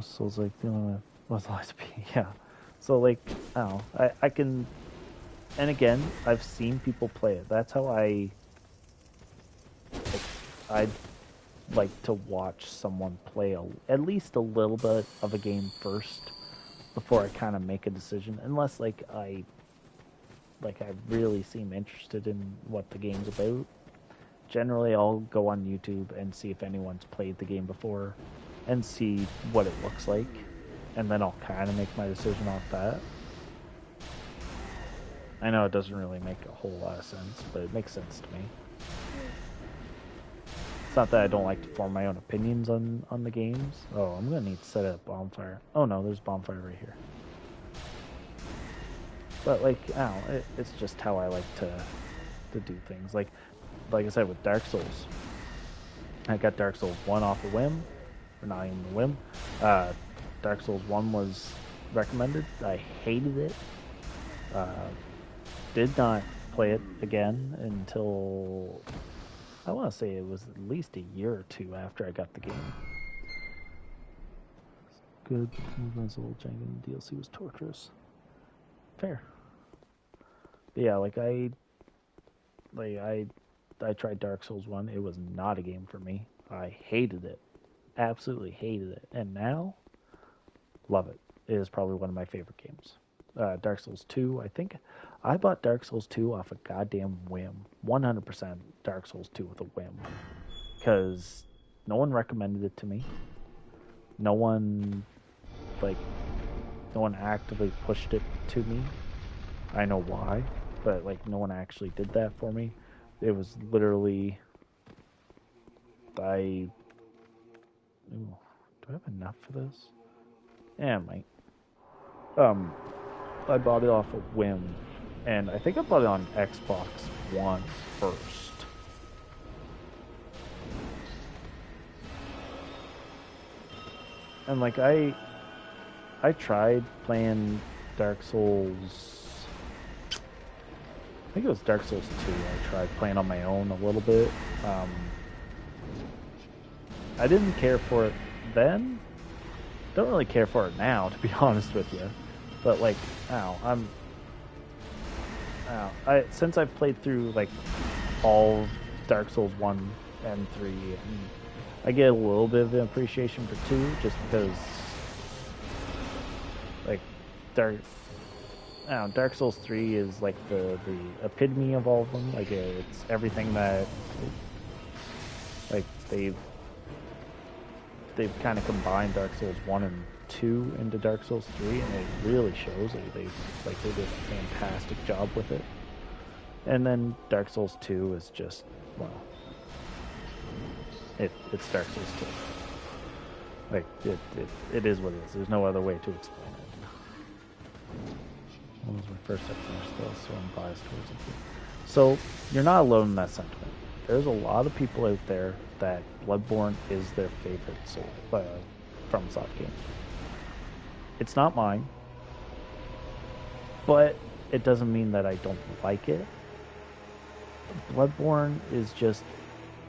Souls like the only one was always be yeah. So like I don't know. I can, and again I've seen people play it. That's how I like to watch someone play at least a little bit of a game first before I kind of make a decision. Unless I really seem interested in what the game's about. Generally, I'll go on YouTube and see if anyone's played the game before and see what it looks like. And then I'll kind of make my decision off that. I know it doesn't really make a whole lot of sense, but it makes sense to me. It's not that I don't like to form my own opinions on the games. Oh, I'm going to need to set up bonfire. Oh no, there's bonfire right here. But like, I don't know, it's just how I like to do things. Like I said with Dark Souls, I got Dark Souls 1 off a whim, or not even a whim. Dark Souls 1 was recommended. I hated it. Did not play it again until I want to say it was at least a year or two after I got the game. Good. Movements a little janky. The DLC was torturous. Fair. But yeah, I tried Dark Souls 1. It was not a game for me. I hated it. Absolutely hated it. And now, love it. It is probably one of my favorite games. Dark Souls 2, I think I bought Dark Souls 2 off a goddamn whim. 100% Dark Souls 2 with a whim. Because no one recommended it to me. No one, no one actively pushed it to me. I know why, but no one actually did that for me. It was literally do I have enough for this? Yeah, I might. I bought it off a whim, and I think I bought it on Xbox One first. And I tried playing Dark Souls. I think it was Dark Souls 2. I tried playing on my own a little bit. I didn't care for it then. Don't really care for it now, to be honest with you. But since I've played through all Dark Souls 1 and 3, and I get a little bit of an appreciation for 2 just because Dark Souls 3 is the epitome of all of them. It's everything that they've kind of combined Dark Souls 1 and 2 into Dark Souls 3, and it really shows. They did a fantastic job with it. And then Dark Souls 2 is just, well, it's Dark Souls 2. It is what it is. There's no other way to explain it. That was my first step finished though, so I'm biased towards it. So you're not alone in that sentiment. There's a lot of people out there that Bloodborne is their favorite FromSoft game. It's not mine, but it doesn't mean that I don't like it. Bloodborne is just,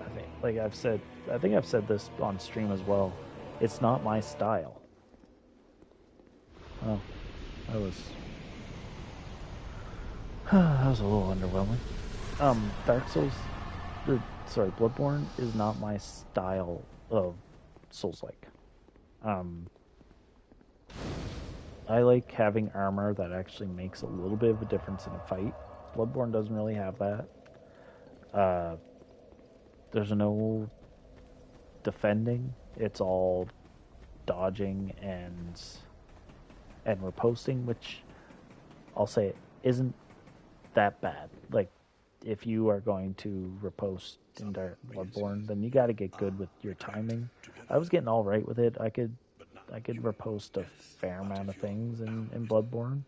I think I've said this on stream as well. It's not my style. Oh, that was a little underwhelming. Bloodborne is not my style of Souls-like. I like having armor that actually makes a little bit of a difference in a fight. Bloodborne doesn't really have that. There's no defending. It's all dodging and riposting, which I'll say isn't that bad. If you are going to riposte in Bloodborne, then you got to get good with your timing. I was getting all right with it. I could riposte a fair amount of things in Bloodborne,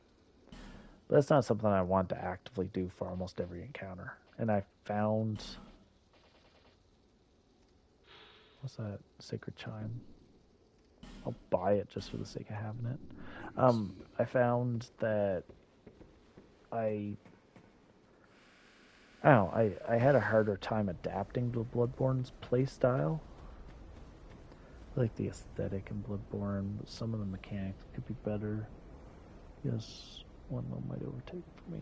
but that's not something I want to actively do for almost every encounter. And I found, what's that? Sacred Chime. I'll buy it just for the sake of having it. I found that I I don't know, I had a harder time adapting to Bloodborne's playstyle. I like the aesthetic in Bloodborne, but some of the mechanics could be better. Yes, one of them might overtake it for me.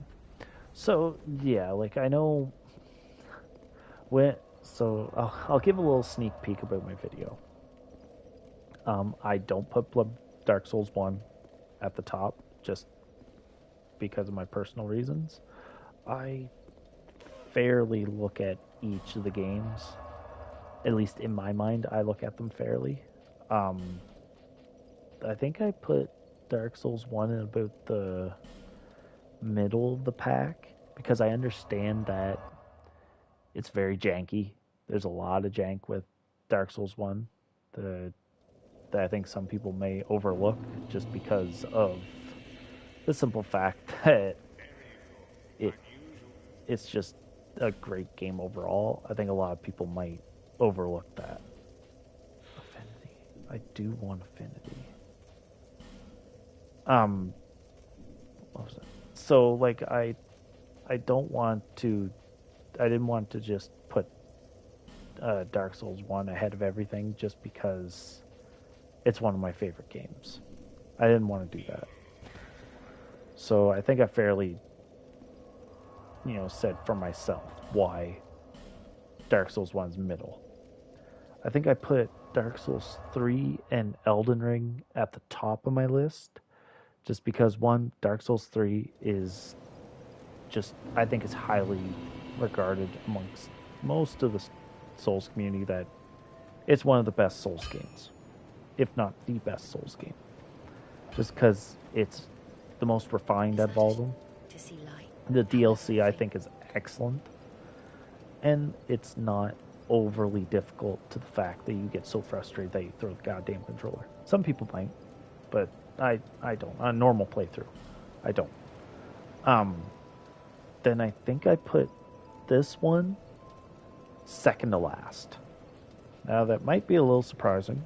So yeah, like I know when. So I'll give a little sneak peek about my video. I don't put Dark Souls 1 at the top just because of my personal reasons. I fairly look at each of the games. At least in my mind, I look at them fairly. Um, I think I put Dark Souls 1 in about the middle of the pack because I understand that it's very janky. There's a lot of jank with Dark Souls 1 the, that I think some people may overlook just because of the simple fact that it it's just a great game overall. I think a lot of people might overlook that. Affinity. I do want affinity. Um, what was it? So like I don't want to. I didn't want to just put Dark Souls 1 ahead of everything just because it's one of my favorite games. I didn't want to do that. So I think I fairly, said for myself why Dark Souls 1's middle. I think I put Dark Souls 3 and Elden Ring at the top of my list just because one, Dark Souls 3 is just, I think it's highly regarded amongst most of the Souls community that it's one of the best Souls games, if not the best Souls game. Just because it's the most refined out of all of them. The DLC I think is excellent, and it's not overly difficult to the fact that you get so frustrated that you throw the goddamn controller. Some people might, but I don't. On a normal playthrough, I don't. Then I think I put this one second to last. Now that might be a little surprising,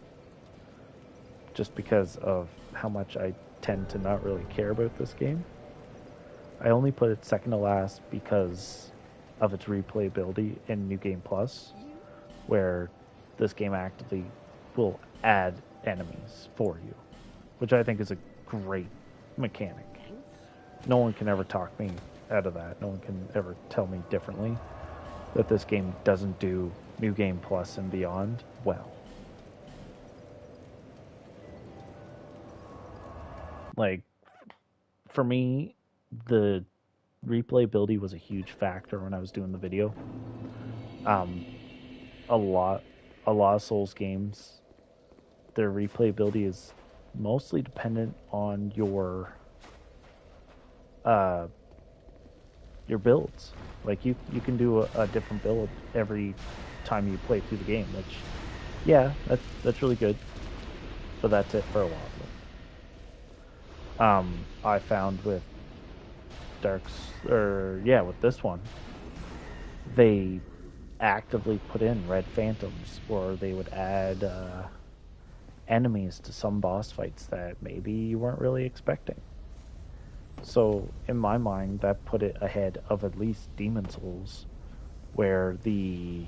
just because of how much I tend to not really care about this game. I only put it second to last because of its replayability in New Game Plus, where this game actively will add enemies for you, which I think is a great mechanic. No one can ever talk me out of that. No one can ever tell me differently that this game doesn't do New Game Plus and beyond well. Like, for me, the replayability was a huge factor when I was doing the video. A lot of Souls games, their replayability is mostly dependent on your builds. Like you can do a different build every time you play through the game, which that's really good. But that's it for a lot of them. I found with with this one, they actively put in red phantoms, or they would add enemies to some boss fights that maybe you weren't really expecting. So in my mind, that put it ahead of at least Demon Souls, where the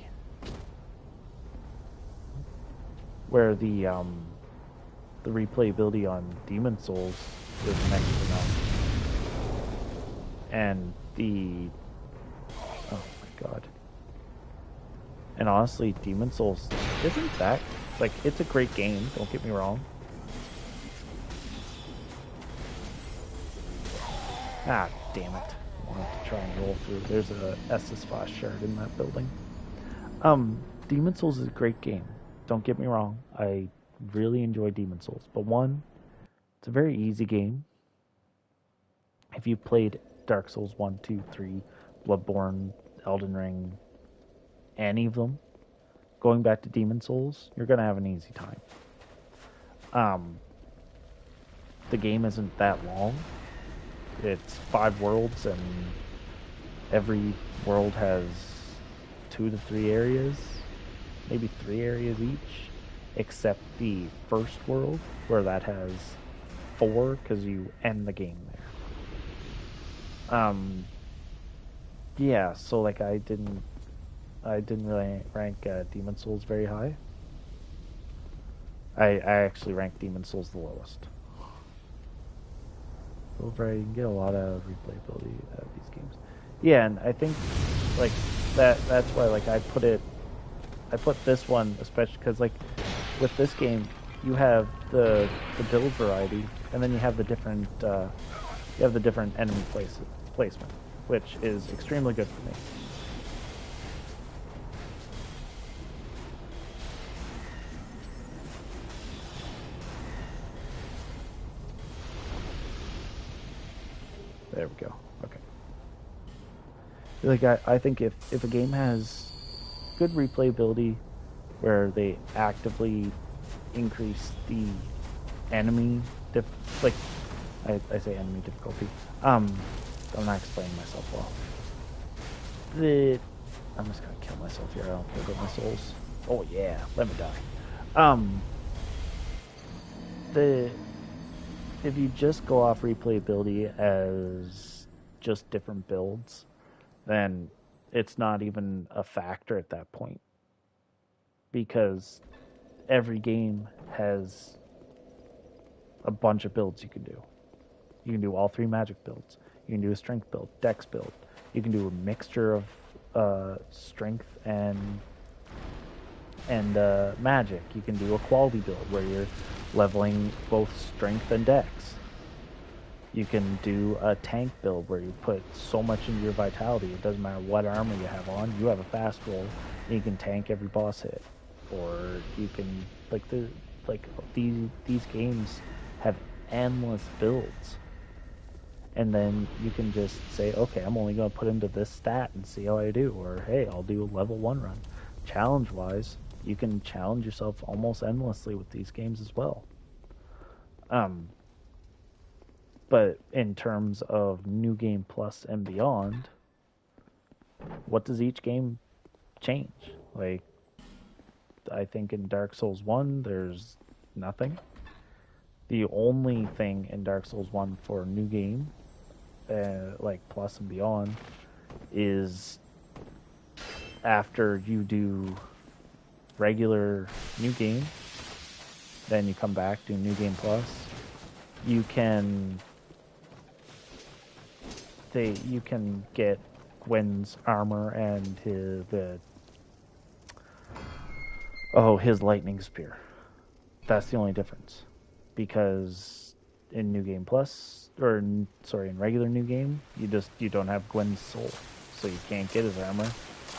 replayability on Demon Souls is next to none, and oh my god, and honestly, Demon Souls isn't that like it's a great game. Don't get me wrong. Ah, damn it. I wanted to try and roll through. There's a Estus Fast shard in that building. Demon Souls is a great game. Don't get me wrong. I really enjoy Demon Souls. But one, it's a very easy game. If you played Dark Souls 1, 2, 3, Bloodborne, Elden Ring, any of them, going back to Demon Souls, you're going to have an easy time. The game isn't that long. It's 5 worlds, and every world has 2 to 3 areas, maybe 3 areas each, except the first world, where that has 4, because you end the game there. Um, yeah, so like I didn't really rank Demon Souls very high. I actually ranked Demon Souls the lowest. Over, you can get a lot of replayability out of these games. Yeah, and I think like that's why like I put this one especially because like with this game you have the build variety and then you have the different enemy placement, which is extremely good for me. There we go. Okay. Like I think if a game has good replayability where they actively increase the enemy like I say enemy difficulty. Um I'm not explaining myself well. The I'm just gonna kill myself here. I don't care about my souls. Oh yeah, let me die. Um the if you just go off replayability as just different builds, then it's not even a factor at that point because every game has a bunch of builds you can do. You can do all three magic builds. You can do a strength build, dex build. You can do a mixture of strength and magic. You can do a quality build where you're leveling both strength and dex. You can do a tank build where you put so much into your vitality. It doesn't matter what armor you have on. You have a fast roll. And you can tank every boss hit, or you can like these games have endless builds, and then you can just say, okay, I'm only going to put into this stat and see how I do, or hey, I'll do a level 1 run. Challenge wise, you can challenge yourself almost endlessly with these games as well. Um, but in terms of New Game Plus and beyond, what does each game change? Like, I think in Dark Souls 1, there's nothing. The only thing in Dark Souls 1 for New Game, like Plus and beyond, is after you do regular New Game, then you come back to New Game Plus, you can you can get Gwen's armor and his lightning spear. That's the only difference, because in New Game Plus, or sorry, in regular New Game, you don't have Gwen's soul, so you can't get his armor,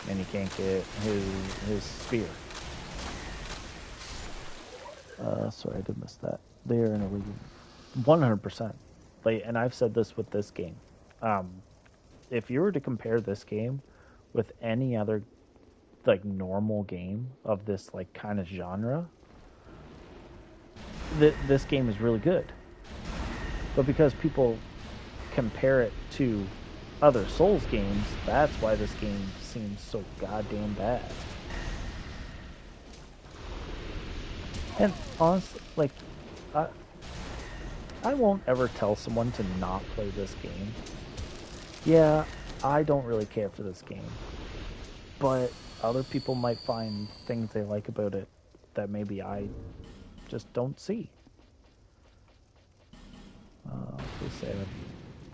and you can't get his spear. Sorry, I did miss that. They are in a league, 100%. Like, and I've said this with this game. Um, if you were to compare this game with any other like normal game of this like kind of genre, this game is really good. But because people compare it to other Souls games, that's why this game seems so goddamn bad. And honestly, like, I, I won't ever tell someone to not play this game. Yeah, I don't really care for this game, but other people might find things they like about it that maybe I just don't see. Let's say,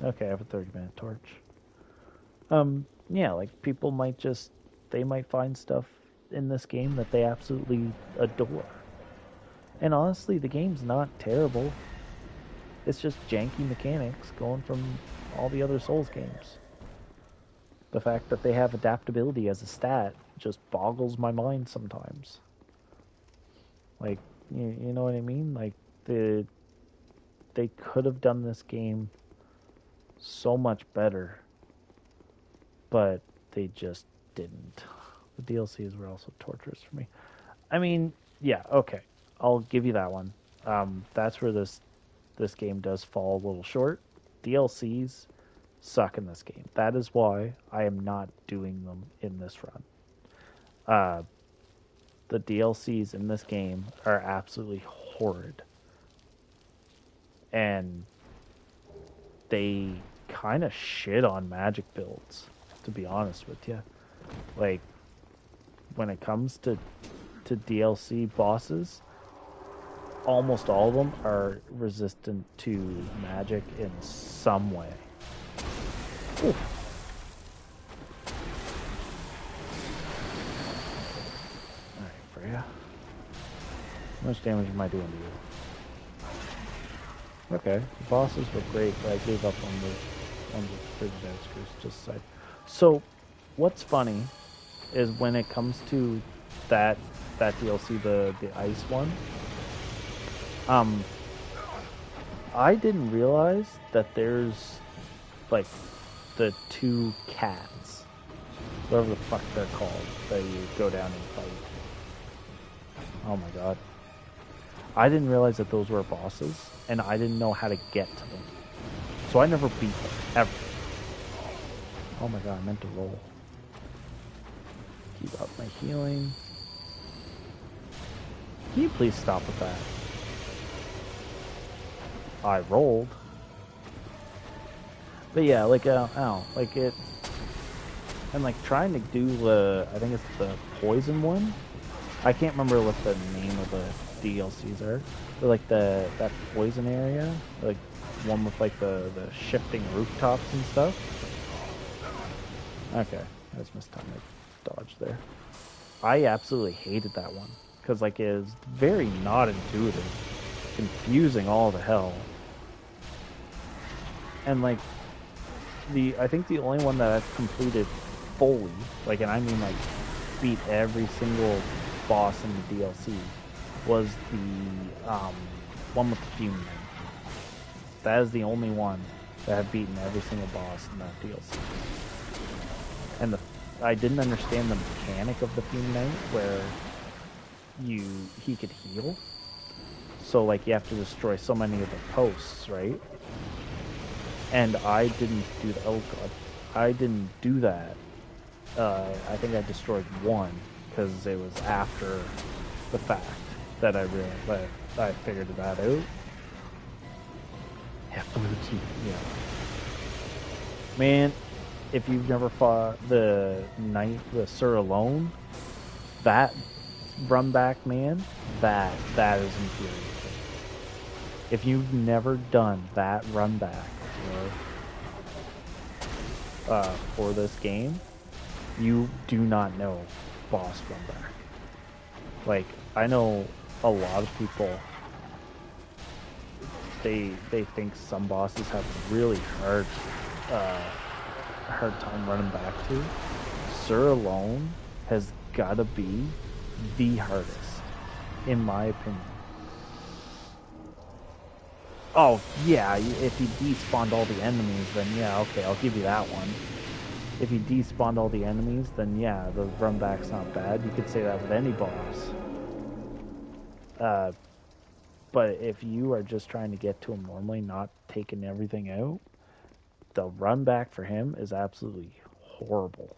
okay, I have a 30-minute torch. Yeah, like people might just they might find stuff in this game that they absolutely adore. And honestly, the game's not terrible. It's just janky mechanics going from all the other Souls games. The fact that they have adaptability as a stat just boggles my mind sometimes. Like, you know what I mean? Like they could have done this game so much better, but they just didn't. The DLCs were also torturous for me. I mean, yeah, okay, I'll give you that one. That's where this game does fall a little short. DLCs suck in this game. That is why I am not doing them in this run. Uh, the DLCs in this game are absolutely horrid, and they kind of shit on magic builds, to be honest with you. Like, when it comes to DLC bosses, almost all of them are resistant to magic in some way. Ooh. Alright, Freya. How much damage am I doing to you? Okay, the bosses were great, but I gave up on the frigid outskirts just side. So, what's funny is when it comes to that DLC, the ice one, I didn't realize that there's like the two cats, whatever the fuck they're called, that you go down and fight. Oh my god. I didn't realize that those were bosses, and I didn't know how to get to them. So I never beat them, ever. Oh my god, I meant to roll. Keep up my healing. Can you please stop with that? I rolled. But yeah, like, ow, like it... I'm like trying to do the, I think it's the poison one. I can't remember what the name of the DLCs are. But like that poison area, like one with like the shifting rooftops and stuff. Okay, I just missed time to dodge there. I absolutely hated that one because like it is very not intuitive, confusing all the hell, and like I think the only one that I've completed fully, like, and I mean like beat every single boss in the DLC, was the one with the Fume Knight. That is the only one that I've beaten every single boss in that DLC. And I didn't understand the mechanic of the Fume Knight where he could heal. So like you have to destroy so many of the posts, right? And I didn't do that. Oh god, I didn't do that. I think I destroyed one because it was after the fact that I realized that I figured that out. Yeah, blue team. Yeah, man. If you've never fought the knight, the Sir Alone, that run back, man, that is infuriating. If you've never done that run back for this game, you do not know boss run back. Like, I know a lot of people, they think some bosses have really hard time running back to. Sir Alone has gotta be the hardest, in my opinion. Oh, yeah, if he despawned all the enemies, then yeah, okay, I'll give you that one. If he despawned all the enemies, then yeah, the run back's not bad. You could say that with any boss. But if you are just trying to get to him normally, not taking everything out, the run back for him is absolutely horrible.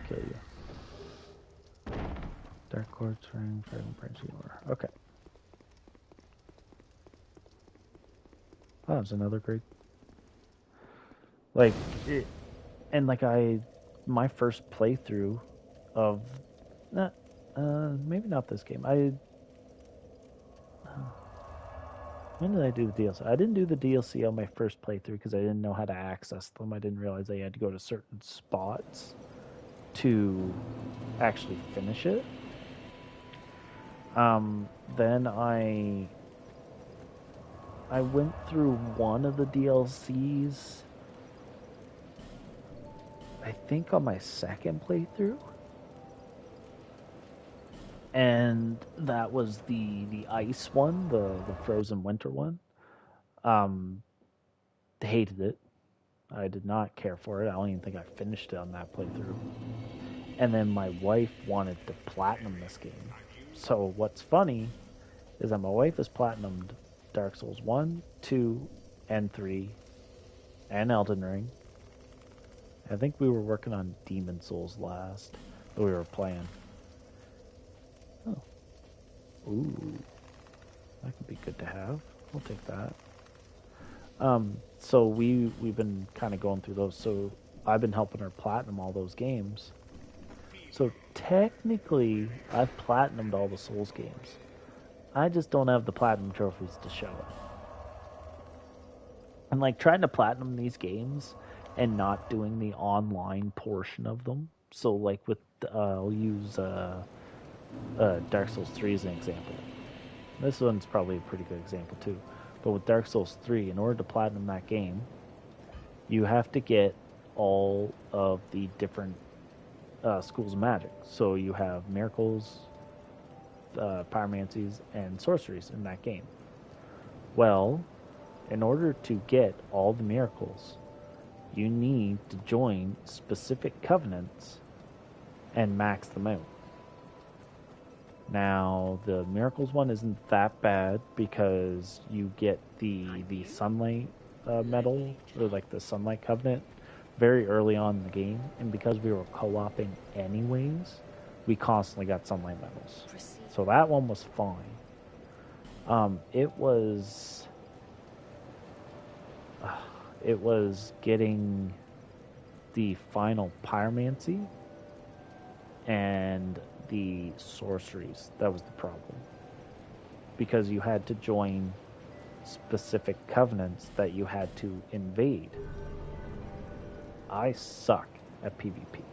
Kill you. Dark Quartz Ring, Fragment Branch Healer. Okay. Oh, that's another great. Like, and like my first playthrough of, maybe not this game. When did I do the DLC? I didn't do the DLC on my first playthrough because I didn't know how to access them. I didn't realize I had to go to certain spots to actually finish it. Then I went through one of the DLCs, I think on my second playthrough, and that was the ice one, the frozen winter one. Hated it. I did not care for it. I don't even think I finished it on that playthrough. And then my wife wanted to platinum this game. So what's funny is that my wife has platinumed Dark Souls 1, 2, and 3, and Elden Ring. I think we were working on Demon Souls last. that we were playing. Oh. Ooh. That could be good to have. We'll take that. So we've been kind of going through those. So I've been helping her platinum all those games. So technically, I've platinumed all the Souls games. I just don't have the platinum trophies to show it. And like trying to platinum these games and not doing the online portion of them. So like with I'll use Dark Souls 3 as an example. This one's probably a pretty good example too. But with Dark Souls 3, in order to platinum that game, you have to get all of the different schools of magic. So you have miracles, pyromancies, and sorceries in that game. Well, in order to get all the miracles, you need to join specific covenants and max them out. Now, the miracles one isn't that bad because you get the sunlight medal, or like the sunlight covenant, very early on in the game, and because we were co-oping anyways, we constantly got sunlight medals. So that one was fine. It was getting the final pyromancy and the sorceries that was the problem, because you had to join specific covenants that you had to invade. I suck at PvP.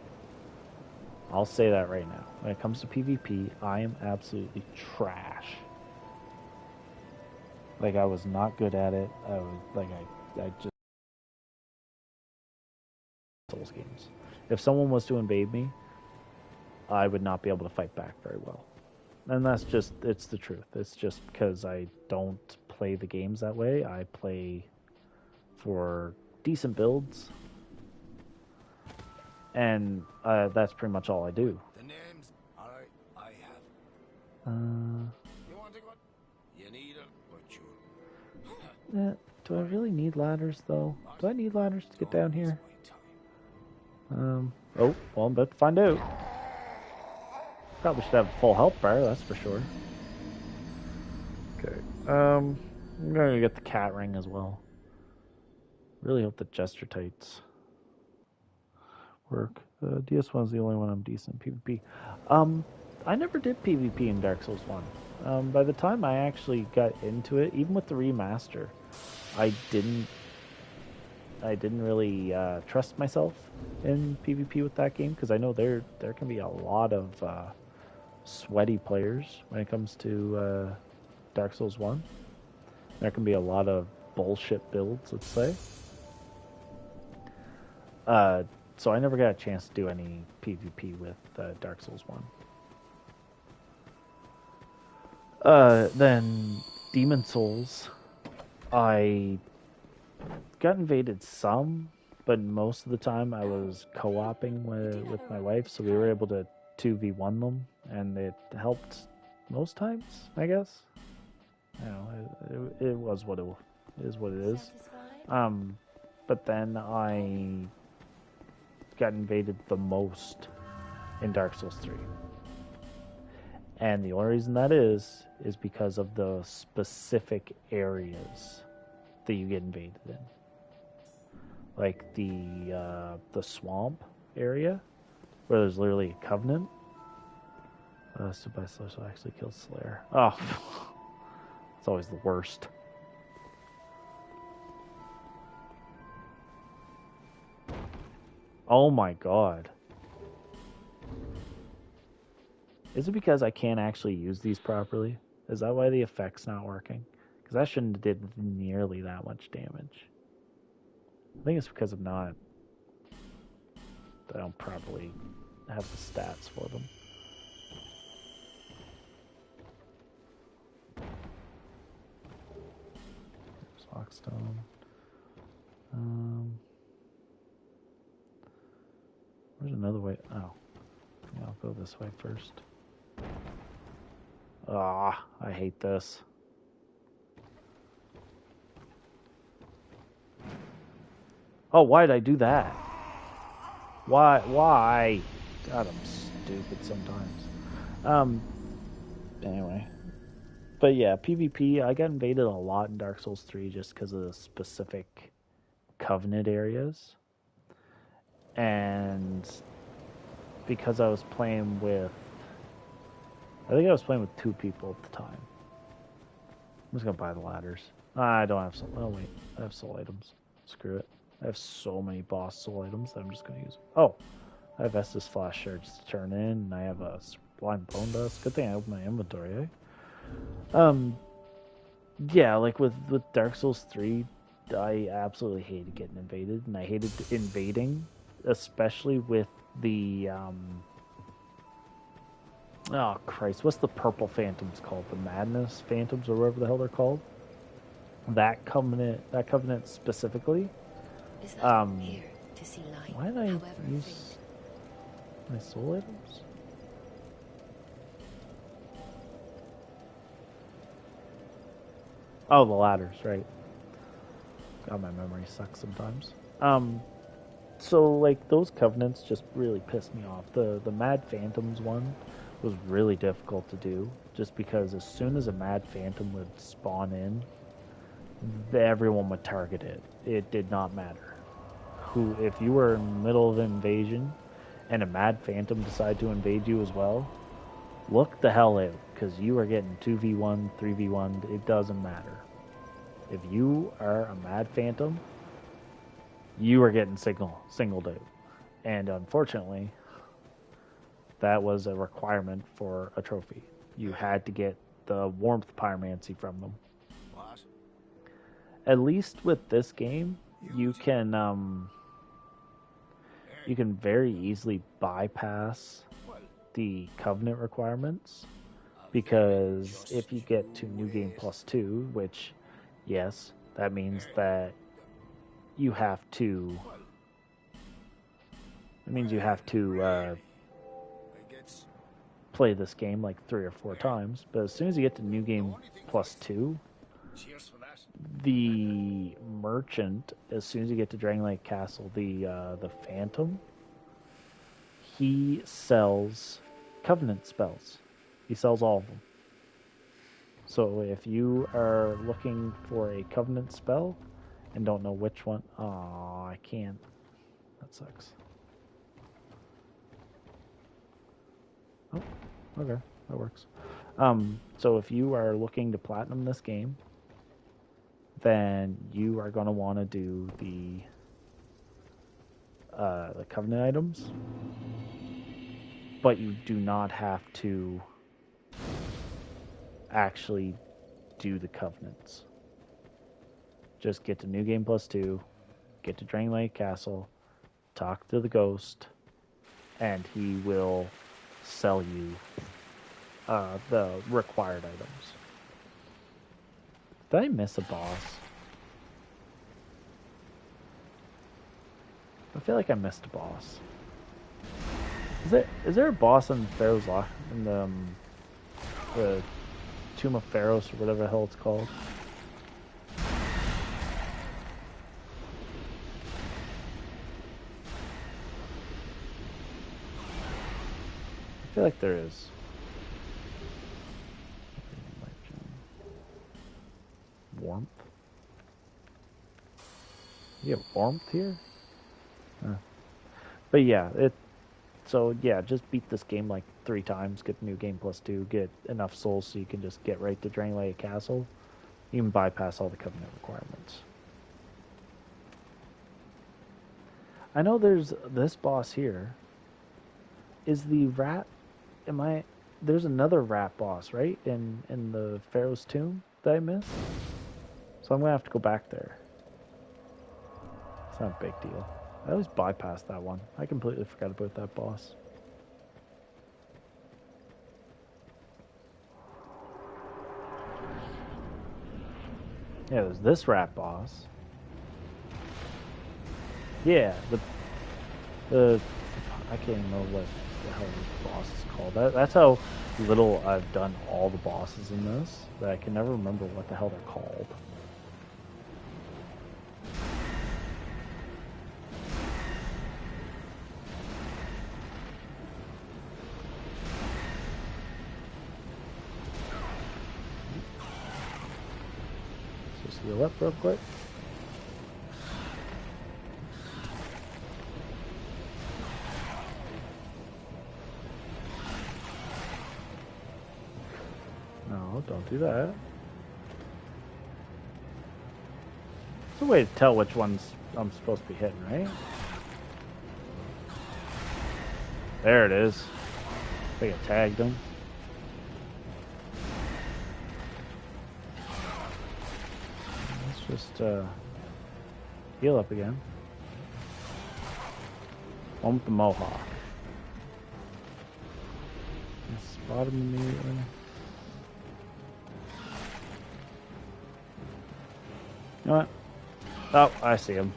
I'll say that right now. When it comes to PvP, I am absolutely trash. Like, I was not good at it. I was like, I just Souls games. If someone was to invade me, I would not be able to fight back very well. And that's just, it's the truth. It's just because I don't play the games that way. I play for decent builds, and that's pretty much all I do. The names, all right, I have. You want to go? You need it, but you. Do I really need ladders though? Do I need ladders to get down here? Oh, well, I'm about to find out. Probably should have a full health bar, that's for sure. Okay, I'm gonna get the cat ring as well. Really hope the Jester tights work. DS1's the only one I'm decent in PvP. I never did PvP in Dark Souls 1. By the time I actually got into it, even with the remaster, I didn't really trust myself in PvP with that game, because I know there can be a lot of sweaty players when it comes to Dark Souls 1. There can be a lot of bullshit builds, let's say. So I never got a chance to do any PvP with Dark Souls 1. Then Demon Souls, I got invaded some, but most of the time I was co-oping with my wife, so we were able to 2v1 them, and it helped most times, I guess. You know, it was what it is. What it is. But then I got invaded the most in Dark Souls 3. And the only reason that is because of the specific areas that you get invaded in. Like the swamp area, where there's literally a covenant. So by Slayer, so I actually killed Slayer. Oh, it's always the worst. Oh my god. Is it because I can't actually use these properly? Is that why the effect's not working? Because that shouldn't have did nearly that much damage. I think it's because I don't properly have the stats for them. There's Lockstone. Where's another way? Oh. Yeah, I'll go this way first. Ah, I hate this. Oh, why did I do that? Why? God, I'm stupid sometimes. Anyway. But yeah, PvP, I got invaded a lot in Dark Souls 3 just because of the specific Covenant areas. And because I was playing with... I think I was playing with 2 people at the time. I'm just going to buy the ladders. I don't have soul... Oh, wait. I have soul items. Screw it. I have so many boss soul items that I'm just going to use. Oh! I have Estus Flash Shards to turn in, and I have a Blind Bone Dust. Good thing I opened my inventory, eh? Yeah, like with Dark Souls 3, I absolutely hated getting invaded, and I hated invading, especially with the, oh Christ, what's the purple phantoms called? The Madness Phantoms, or whatever the hell they're called? That covenant specifically. Is that here to see light, why did I however use faint? my soul items? Oh, the ladders, right. God, my memory sucks sometimes. So like those covenants just really pissed me off. The Mad Phantoms one was really difficult to do, just because as soon as a Mad Phantom would spawn in, everyone would target it. It did not matter if you were in the middle of an invasion and a Mad Phantom decided to invade you as well, look the hell out, because you are getting 2v1, 3v1, it doesn't matter. If you are a Mad Phantom, you are getting singled out. And unfortunately, that was a requirement for a trophy. You had to get the Warmth Pyromancy from them. What? At least with this game, you can very easily bypass the Covenant requirements, because if you get to New Game +2, which, yes, that means that you have to... It means you have to play this game like 3 or 4 times, but as soon as you get to New Game +2, the merchant, as soon as you get to Dragonlight Castle, the Phantom, he sells Covenant spells. He sells all of them. So if you are looking for a Covenant spell and don't know which one, oh, I can't. That sucks. Oh, okay, that works. So if you are looking to platinum this game, then you are going to want to do the Covenant items, but you do not have to actually do the Covenants. Just get to New Game +2, get to Dragonlight Castle, talk to the ghost, and he will sell you the required items. Did I miss a boss? I feel like I missed a boss. Is there a boss in Pharaoh's Lock, in the Tomb of Pharaohs, or whatever the hell it's called? I feel like there is. Warmth? You have warmth here? But yeah, so yeah, just beat this game like 3 times, get New Game +2, get enough souls so you can just get right to Dragonlight Castle. You can bypass all the Covenant requirements. I know there's this boss here. Is the rat... There's another rat boss, right? In the Pharaoh's Tomb that I missed? So I'm going to have to go back there. It's not a big deal. I always bypass that one. I completely forgot about that boss. Yeah, there's this rat boss. Yeah, the I can't even know what the hell this boss is called. That's how little I've done all the bosses in this, that I can never remember what the hell they're called. Just heal up real quick. No, don't do that. It's a way to tell which ones I'm supposed to be hitting, right? There it is. I think I tagged him. Let's just heal up again. One with the mohawk. Spot him immediately. You know what? Oh, I see him.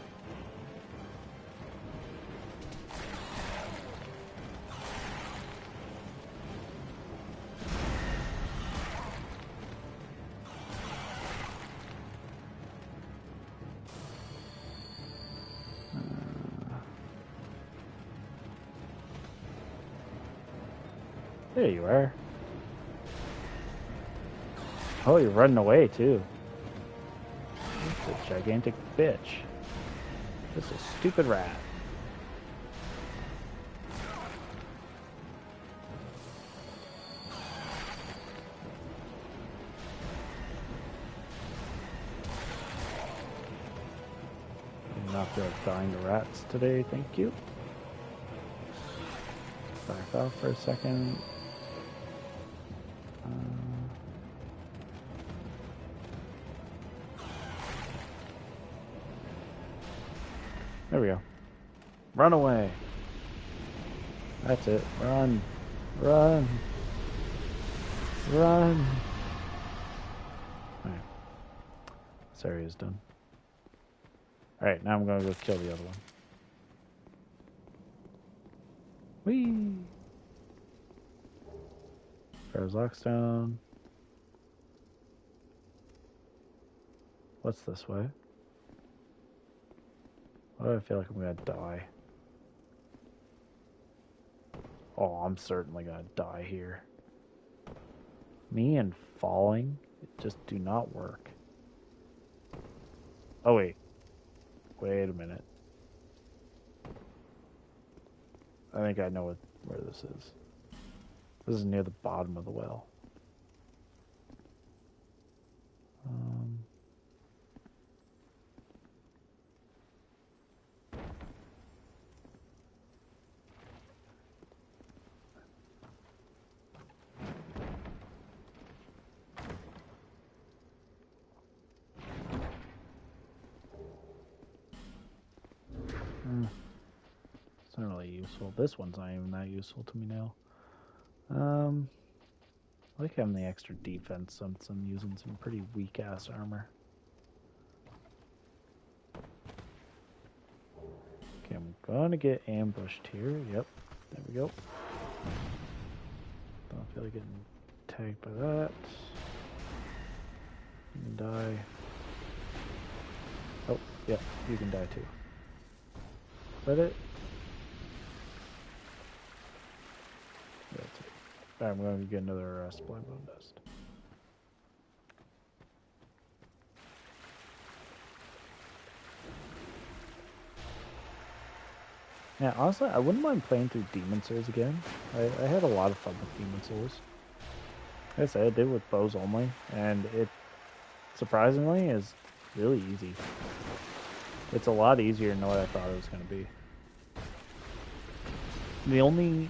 There you are. Oh, you're running away too. It's a gigantic bitch. Just a stupid rat. I'm not feel like dying to rats today, thank you. Back off for a second. There we go. Run away. That's it. Run. Run. Run. Alright. This area is done. Alright, now I'm going to go kill the other one. Whee! There's Lockstone. What's this way? Why do I feel like I'm gonna die? Oh, I'm certainly gonna die here. Me and falling just do not work. Oh wait. Wait a minute. I think I know where this is. This is near the bottom of the well. It's not really useful. This one's not even that useful to me now. I like having the extra defense since I'm using some pretty weak ass armor. Okay, I'm gonna get ambushed here. Yep, there we go. Don't feel like getting tagged by that. You can die. Oh, yep, you can die too. Is that it? That's it. Alright, I'm going to get another supply bone dust. Yeah, honestly, I wouldn't mind playing through Demon Souls again. I had a lot of fun with Demon Souls. Like I said, I did it with bows only, and it surprisingly is really easy. It's a lot easier than what I thought it was going to be. The only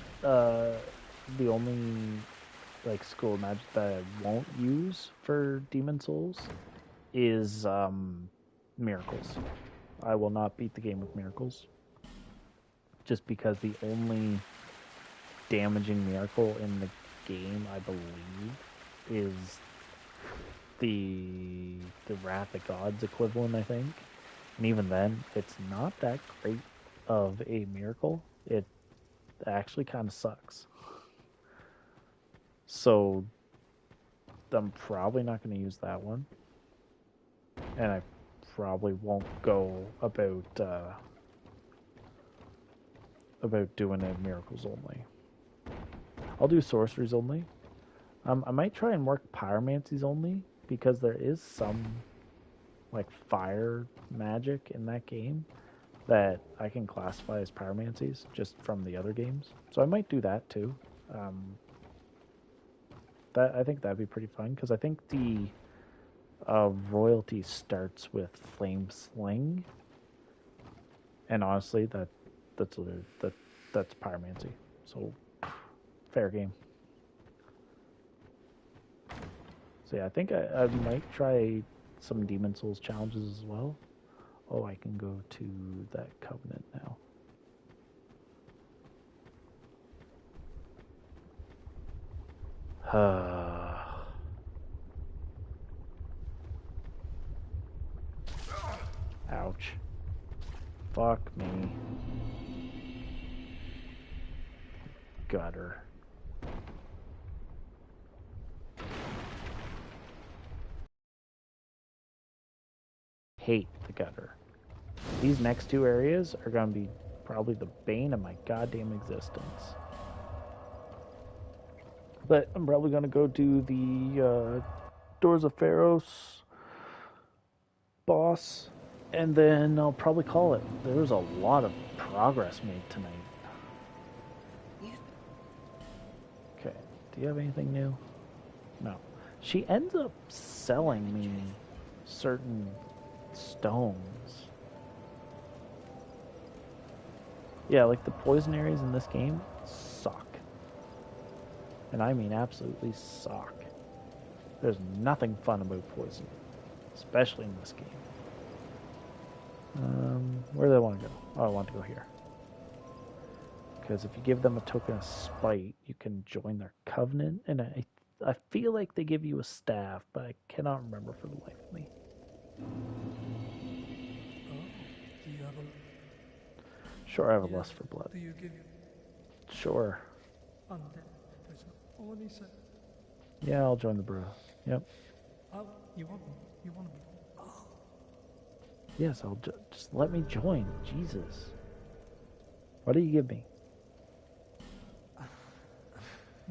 like school of magic that I won't use for Demon Souls is miracles. I will not beat the game with miracles. Just because the only damaging miracle in the game, I believe, is the Wrath of Gods equivalent, I think. And even then, it's not that great of a miracle. It actually kind of sucks. So I'm probably not going to use that one. And I probably won't go about doing it miracles only. I'll do sorceries only. I might try and work pyromancies only, because there is some like fire magic in that game that I can classify as pyromancies just from the other games. So I might do that too. That I think that'd be pretty fun because I think the royalty starts with flame sling, and honestly, that's that's pyromancy. So fair game. So yeah, I think I might try some Demon Souls challenges as well. Oh, I can go to that covenant now. Ouch. Fuck me. Gutter. Hate the gutter. These next two areas are going to be probably the bane of my goddamn existence. But I'm probably going to go do the Doors of Pharos boss, and then I'll probably call it. There's a lot of progress made tonight. Okay, do you have anything new? No. She ends up selling me certain stones. Yeah, like the poison areas in this game suck. And I mean absolutely suck. There's nothing fun about poison, especially in this game. Where do I want to go? Oh, I want to go here. Because if you give them a token of spite, you can join their covenant. And I feel like they give you a staff, but I cannot remember for the life of me. Do you have a... Sure, I have a lust for blood. Do you give... Sure. Undead. Only said... Yeah, I'll join the brew. Yep. Oh, you want me? You want me? Oh. Yes, I'll just let me join. Jesus. What do you give me?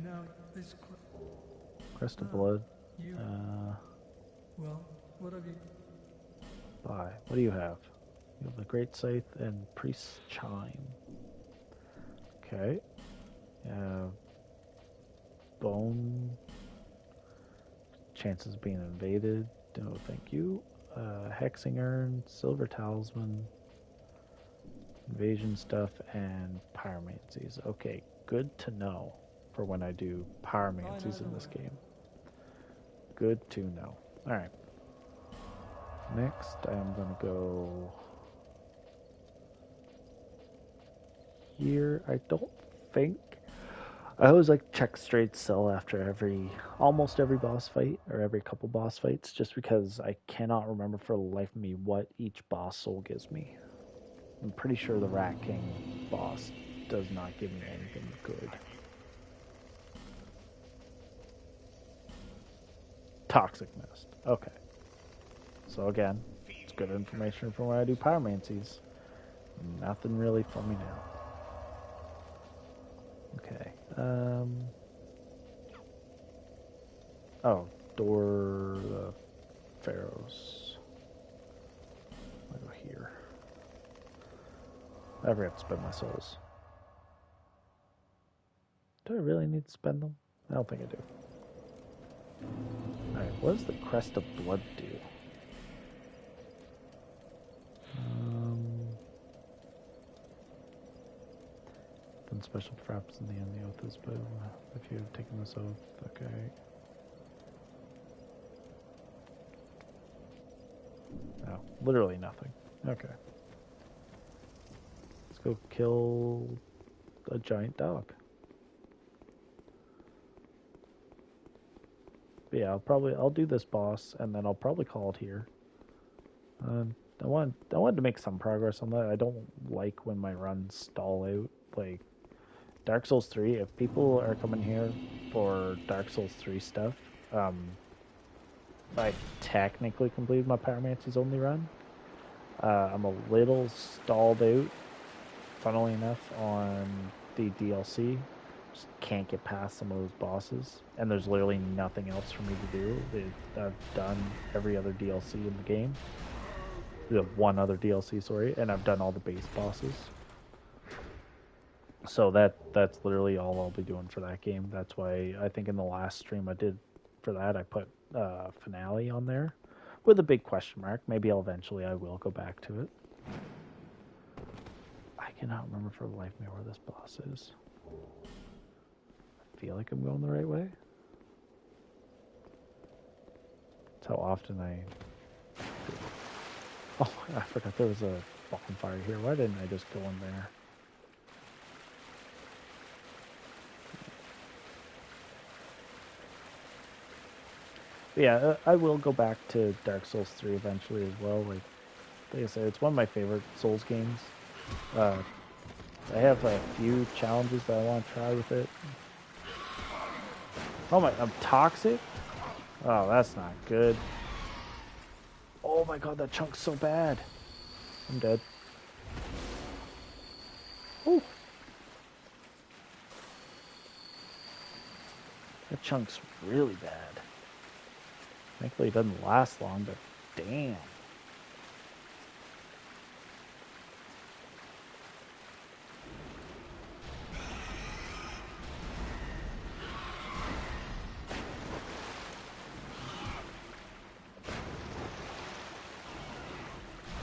Now, this... Crest of blood. You... well, what have you... Bye. What do you have? You have the Great Scythe and Priest's Chime. Okay. Bone. Chances of being invaded. No, thank you. Hexing Urn, Silver Talisman, Invasion stuff, and Pyromancies. Okay, good to know for when I do Pyromancies in this game. Good to know. Alright. Next, I'm going to go here. I don't think... I always like check straight sell after almost every boss fight, or every couple boss fights, just because I cannot remember for the life of me what each boss soul gives me. I'm pretty sure the Rat King boss does not give me anything good. Toxic Mist. Okay. So again, it's good information for when I do Pyromancies. Nothing really for me now. Okay. Oh, Door of Pharaohs. I'll go here. I forgot to spend my souls. Do I really need to spend them? I don't think I do. Alright, what does the Crest of Blood do? Then special traps in the end, the oath is boom. If you have taken this oath, okay. No, literally nothing. Okay. Let's go kill a giant dog. But yeah, I'll do this boss, and then I'll probably call it here. I wanted to make some progress on that. I don't like when my runs stall out. Like Dark Souls 3, if people are coming here for Dark Souls 3 stuff, I technically completed my Pyromancy's only run. I'm a little stalled out, funnily enough, on the DLC. just can't get past some of those bosses, and there's literally nothing else for me to do. I've done every other DLC in the game. The one other DLC, sorry, and I've done all the base bosses. So that's literally all I'll be doing for that game. That's why I think in the last stream I did for that, I put finale on there with a big question mark. Maybe eventually I will go back to it. I cannot remember for the life of me where this boss is. I feel like I'm going the right way. That's how often I... Oh, I forgot there was a bonfire here. Why didn't I just go in there? Yeah, I will go back to Dark Souls 3 eventually as well. Like I said, it's one of my favorite Souls games. I have a few challenges that I want to try with it. Oh my, I'm toxic? Oh, that's not good. Oh my god, that chunk's so bad. I'm dead. Ooh. That chunk's really bad. Thankfully it doesn't last long, but damn.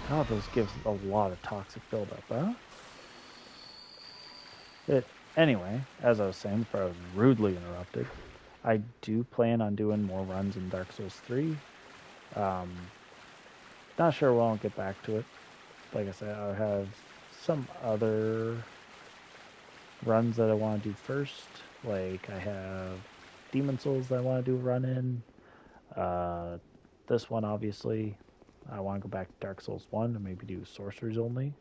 God, those gives a lot of toxic buildup, huh? Anyway, as I was saying before I was rudely interrupted, I do plan on doing more runs in Dark Souls 3. Not sure when I'll get back to it. Like I said, I have some other runs that I want to do first. Like I have Demon Souls that I want to do a run in. This one, obviously, I want to go back to Dark Souls 1 and maybe do Sorcerers only.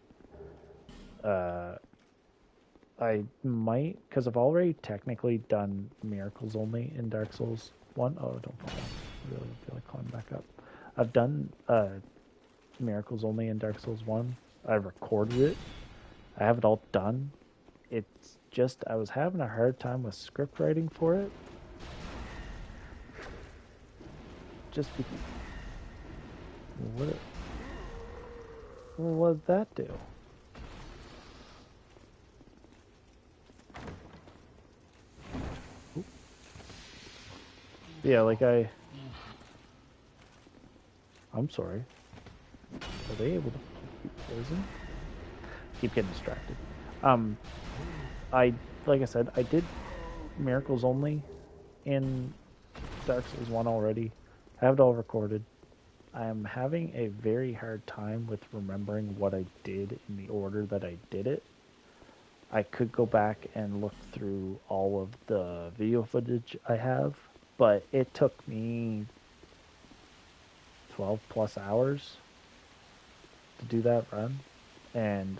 I might, because I've already technically done Miracles only in Dark Souls 1. Oh, don't fall off. I really feel like climbing back up. I've done Miracles only in Dark Souls 1. I recorded it. I have it all done. It's just, I was having a hard time with script writing for it. Just because... What did that do? Oop. Yeah, like I'm sorry. Are they able to poison? Keep getting distracted. Like I said, I did Miracles only in Dark Souls 1 already. I have it all recorded. I am having a very hard time with remembering what I did in the order that I did it. I could go back and look through all of the video footage I have, but it took me 12 plus hours to do that run. And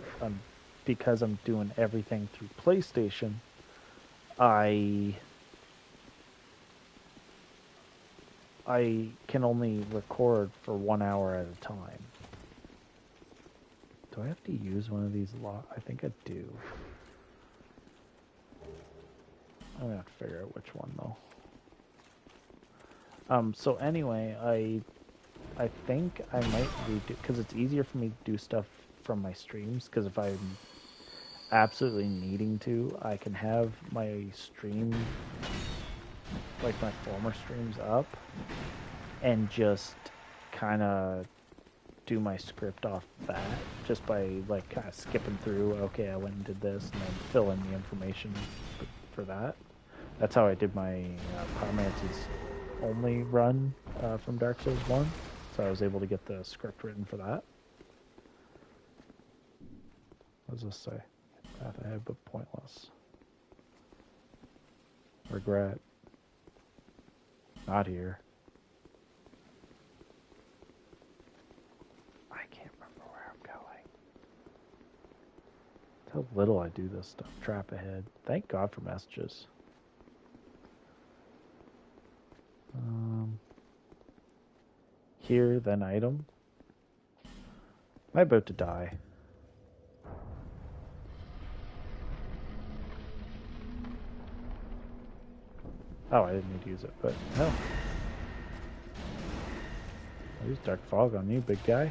because I'm doing everything through PlayStation, I can only record for 1 hour at a time. Do I have to use one of these I think I do. I'm gonna have to figure out which one though. So anyway, I think I might redo, because it's easier for me to do stuff from my streams, because if I'm absolutely needing to, I can have my stream, like my former streams up, and just kind of do my script off that, just by like kind of skipping through, okay, I went and did this, and then fill in the information for that. That's how I did my Pyromancy's only run from Dark Souls 1, so I was able to get the script written for that. What does this say? Path ahead but pointless. Regret. Not here. I can't remember where I'm going. That's how little I do this stuff. Trap ahead. Thank God for messages. Here, then item. Am I about to die? Oh, I didn't need to use it, but no. I'll use Dark Fog on you, big guy.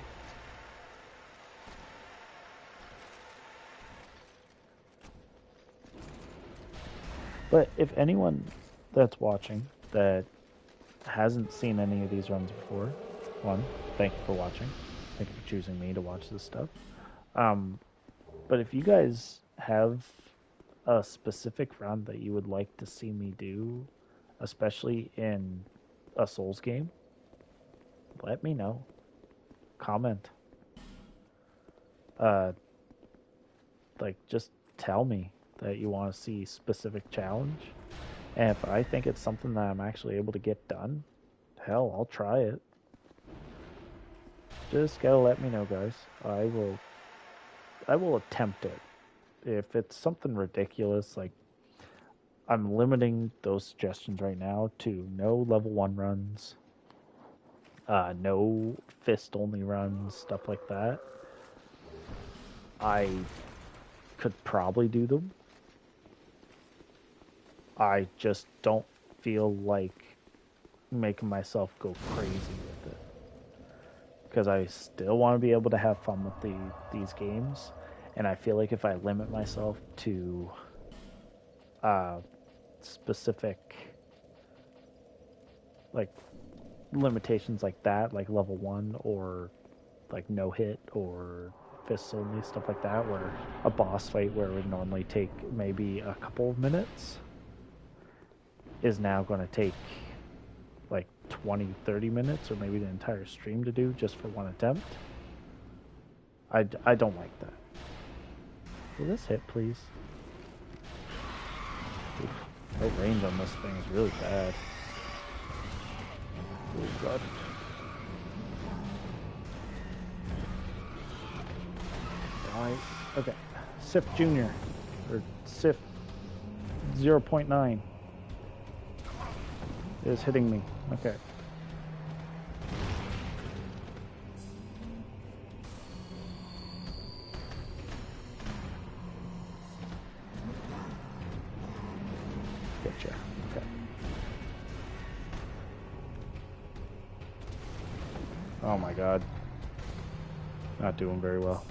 But if anyone that's watching that hasn't seen any of these runs before, one, thank you for watching. Thank you for choosing me to watch this stuff. But if you guys have a specific run that you would like to see me do, especially in a Souls game, let me know. Comment. Just tell me that you want to see specific challenge. And if I think it's something that I'm actually able to get done, hell, I'll try it. Just gotta let me know, guys. I will attempt it. If it's something ridiculous, like I'm limiting those suggestions right now to no level 1 runs, no fist only runs, stuff like that. I could probably do them. I just don't feel like making myself go crazy with it. Because I still want to be able to have fun with these games. And I feel like if I limit myself to specific like limitations like that, like level 1 or like no hit or fists only, stuff like that, where a boss fight where it would normally take maybe a couple of minutes is now going to take like 20-30 minutes or maybe the entire stream to do just for one attempt. I don't like that. Will this hit, please? Oof, the range on this thing is really bad. Oh god. Die. Okay. Sif Jr. Or Sif 0.9 is hitting me. Okay. Gotcha. Okay. Oh my god. Not doing very well.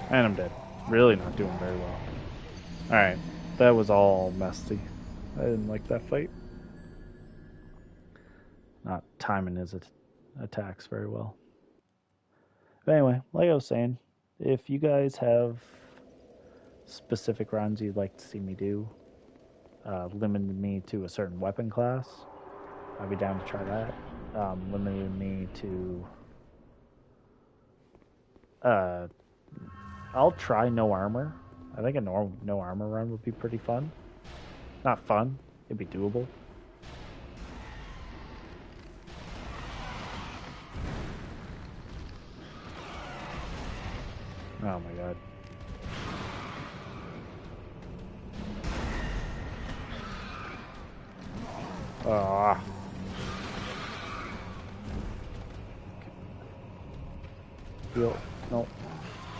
And I'm dead. Really not doing very well. Alright. That was all messy. I didn't like that fight. Not timing his attacks very well. But anyway, like I was saying, if you guys have specific runs you'd like to see me do, limited me to a certain weapon class, I'd be down to try that. Limited me to I'll try no armor. I think a no armor run would be pretty fun. Not fun, it'd be doable. Oh my god. Ah. Heal. Nope.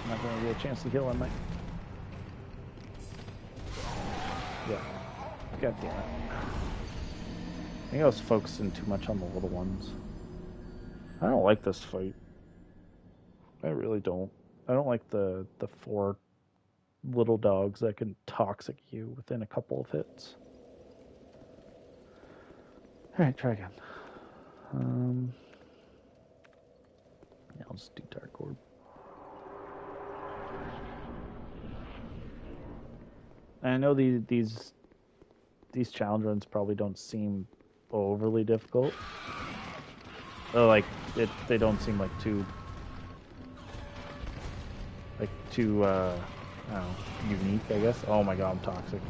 I'm not gonna get a chance to heal, am I? Yeah. God damn it. I think I was focusing too much on the little ones. I don't like this fight. I really don't. I don't like the 4 little dogs that can toxic you within a couple of hits. Alright, try again. Yeah, I'll just do Dark Orb. And I know these challenge runs probably don't seem overly difficult. Like they don't seem like too I don't know, unique, I guess. Oh my god, I'm toxic.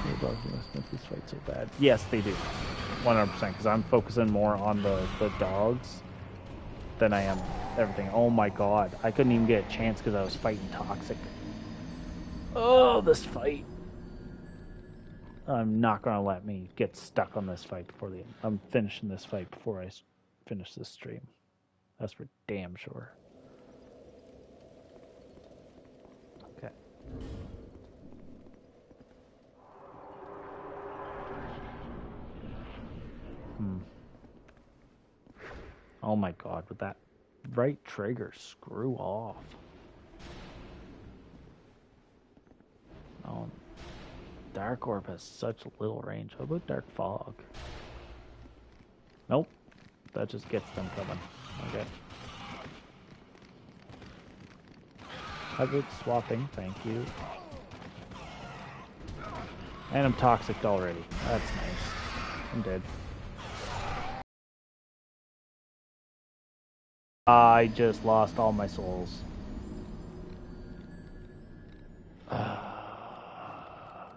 The dogs must make this fight so bad. Yes, they do. 100%, because I'm focusing more on the dogs than I am everything. Oh my god, I couldn't even get a chance because I was fighting toxic. Oh, this fight. I'm not going to let me get stuck on this fight before the end. I'm finishing this fight before I finish this stream. That's for damn sure. Okay. Oh my god, with that right trigger, screw off. Oh, Dark Orb has such little range. How about Dark Fog? Nope. That just gets them coming. Okay. How about swapping? Thank you. And I'm toxic already. That's nice. I'm dead. I just lost all my souls.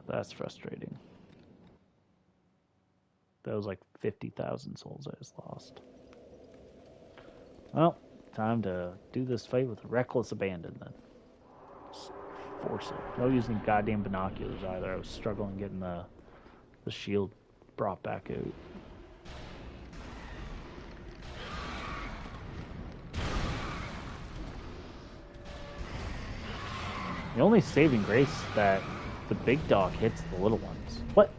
That's frustrating. That was like 50,000 souls I just lost. Well, time to do this fight with reckless abandon then. Just force it. No using goddamn binoculars either. I was struggling getting the shield brought back out. The only saving grace is that the big dog hits the little ones. What?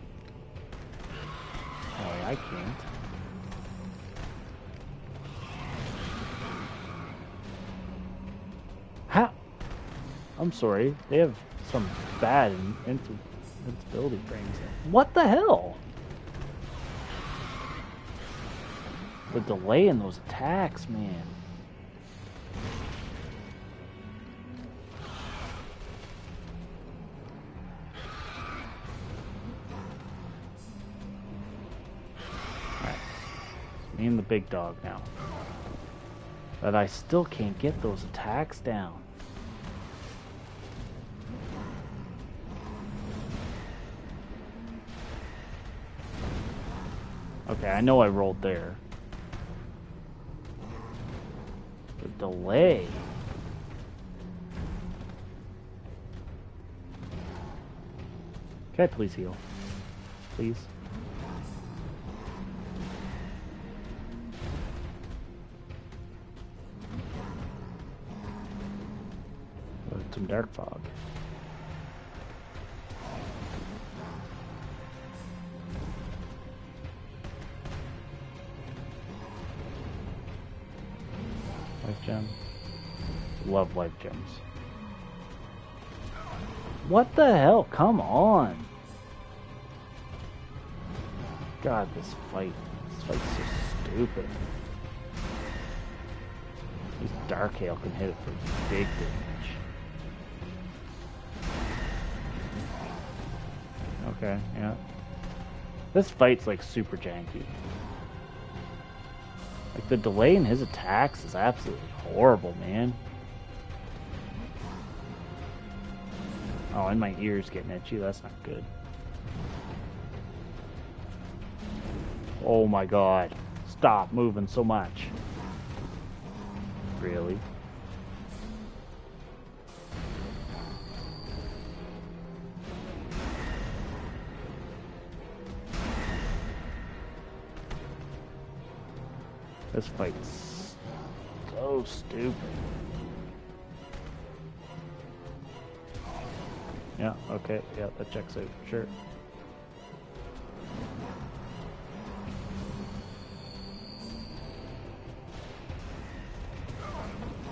Oh, I can't. How? I'm sorry. They have some bad invincibility frames. What the hell? The delay in those attacks, man. Me and the big dog now. But I still can't get those attacks down. Okay, I know I rolled there. The delay. Can I please heal? Please. Some dark fog. Life gem. Love life gems. What the hell? Come on. God, this fight's so stupid. This Dark Hail can hit it for big damage. Okay, yeah. This fight's like super janky. Like the delay in his attacks is absolutely horrible, man. Oh, and my ear's getting itchy. That's not good. Oh my god. Stop moving so much. Really? This fight's so stupid. Yeah, okay, yeah, that checks out, sure.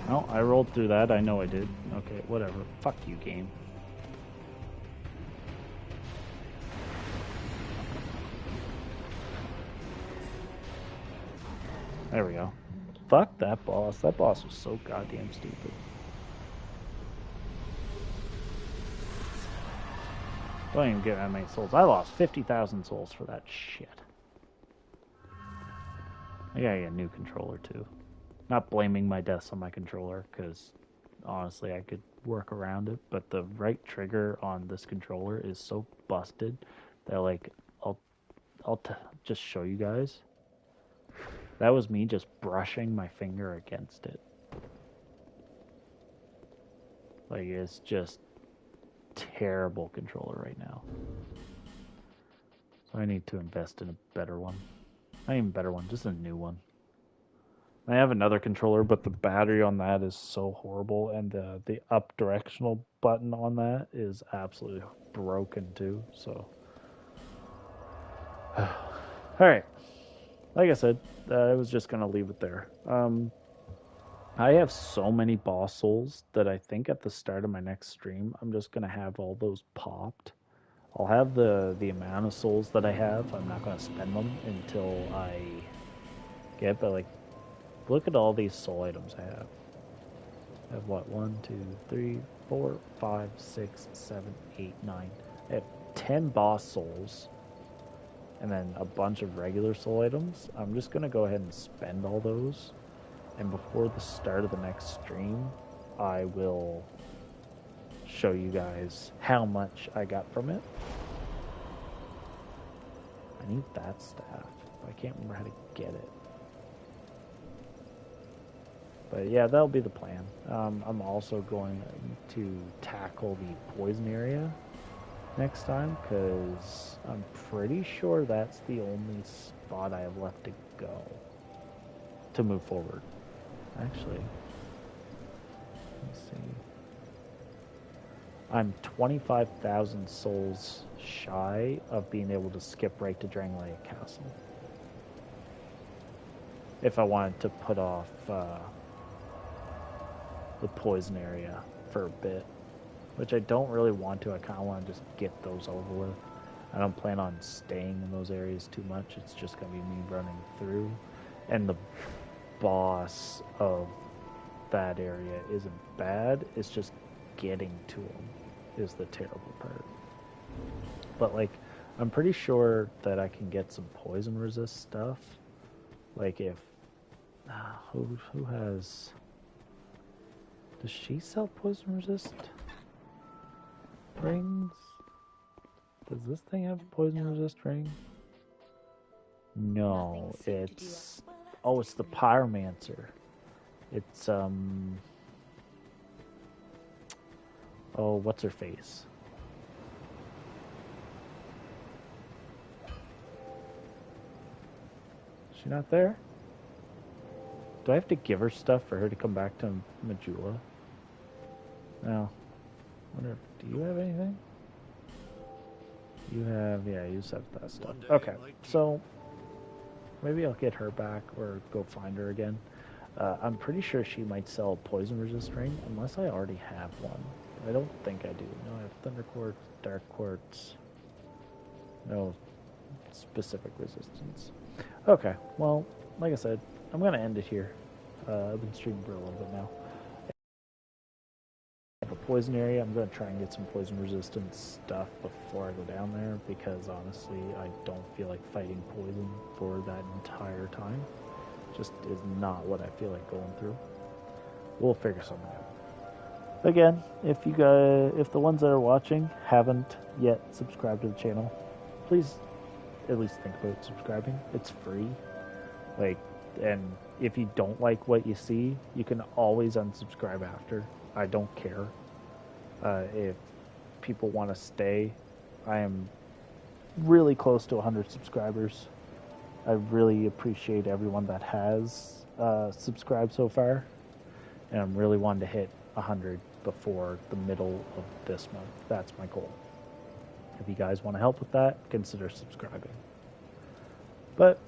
Oh, I rolled through that, I know I did. Okay, whatever. Fuck you, game. There we go. Fuck that boss. That boss was so goddamn stupid. Don't even get that many souls. I lost 50,000 souls for that shit. I gotta get a new controller too. Not blaming my deaths on my controller, because honestly I could work around it, but the right trigger on this controller is so busted that like I'll just show you guys. That was me just brushing my finger against it. Like, it's just terrible controller right now. So I need to invest in a better one. Not even a better one, just a new one. I have another controller, but the battery on that is so horrible, and the up directional button on that is absolutely broken too, so... Alright. like I said, I was just gonna leave it there. I have so many boss souls that I think at the start of my next stream, I'm just gonna have all those popped. I'll have the amount of souls that I have. I'm not gonna spend them until I get. But like, look at all these soul items I have. I have what? 1, 2, 3, 4, 5, 6, 7, 8, 9. I have 10 boss souls, and then a bunch of regular soul items. I'm just gonna go ahead and spend all those. And before the start of the next stream, I will show you guys how much I got from it. I need that staff. I can't remember how to get it. But yeah, that'll be the plan. I'm also going to tackle the poison area next time, because I'm pretty sure that's the only spot I have left to go to move forward. Actually, let's see. I'm 25,000 souls shy of being able to skip right to Drangleia Castle. If I wanted to put off the poison area for a bit, which I don't really want to. I kind of want to just get those over with. I don't plan on staying in those areas too much. It's just going to be me running through. And the boss of that area isn't bad. It's just getting to him is the terrible part. But like, I'm pretty sure that I can get some poison resist stuff. Like if who has? Does she sell poison resist rings? Does this thing have a poison resist ring? No, it's it's the pyromancer. It's what's her face? Is she not there? Do I have to give her stuff for her to come back to Majula? No. Wonder, do you have anything? You have, yeah, you just have that stuff. Okay, so maybe I'll get her back or go find her again. I'm pretty sure she might sell a poison resist ring, unless I already have one. I don't think I do. No, I have thunder quartz, dark quartz. No specific resistance. Okay, well, like I said, I'm going to end it here. I've been streaming for a little bit now. I have a poison area. I'm going to try and get some poison resistant stuff before I go down there, because honestly, I don't feel like fighting poison for that entire time. Just is not what I feel like going through. We'll figure something out. Again, if the ones that are watching haven't yet subscribed to the channel, please at least think about subscribing. It's free. And if you don't like what you see, you can always unsubscribe after. I don't care. If people want to stay, I am really close to 100 subscribers. I really appreciate everyone that has subscribed so far, and I'm really wanting to hit 100 before the middle of this month. That's my goal. If you guys want to help with that, consider subscribing. But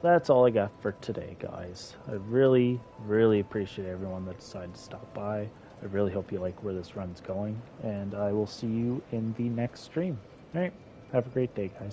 that's all I got for today, guys. I really, really appreciate everyone that decided to stop by. I really hope you like where this run's going, and I will see you in the next stream. All right, have a great day, guys.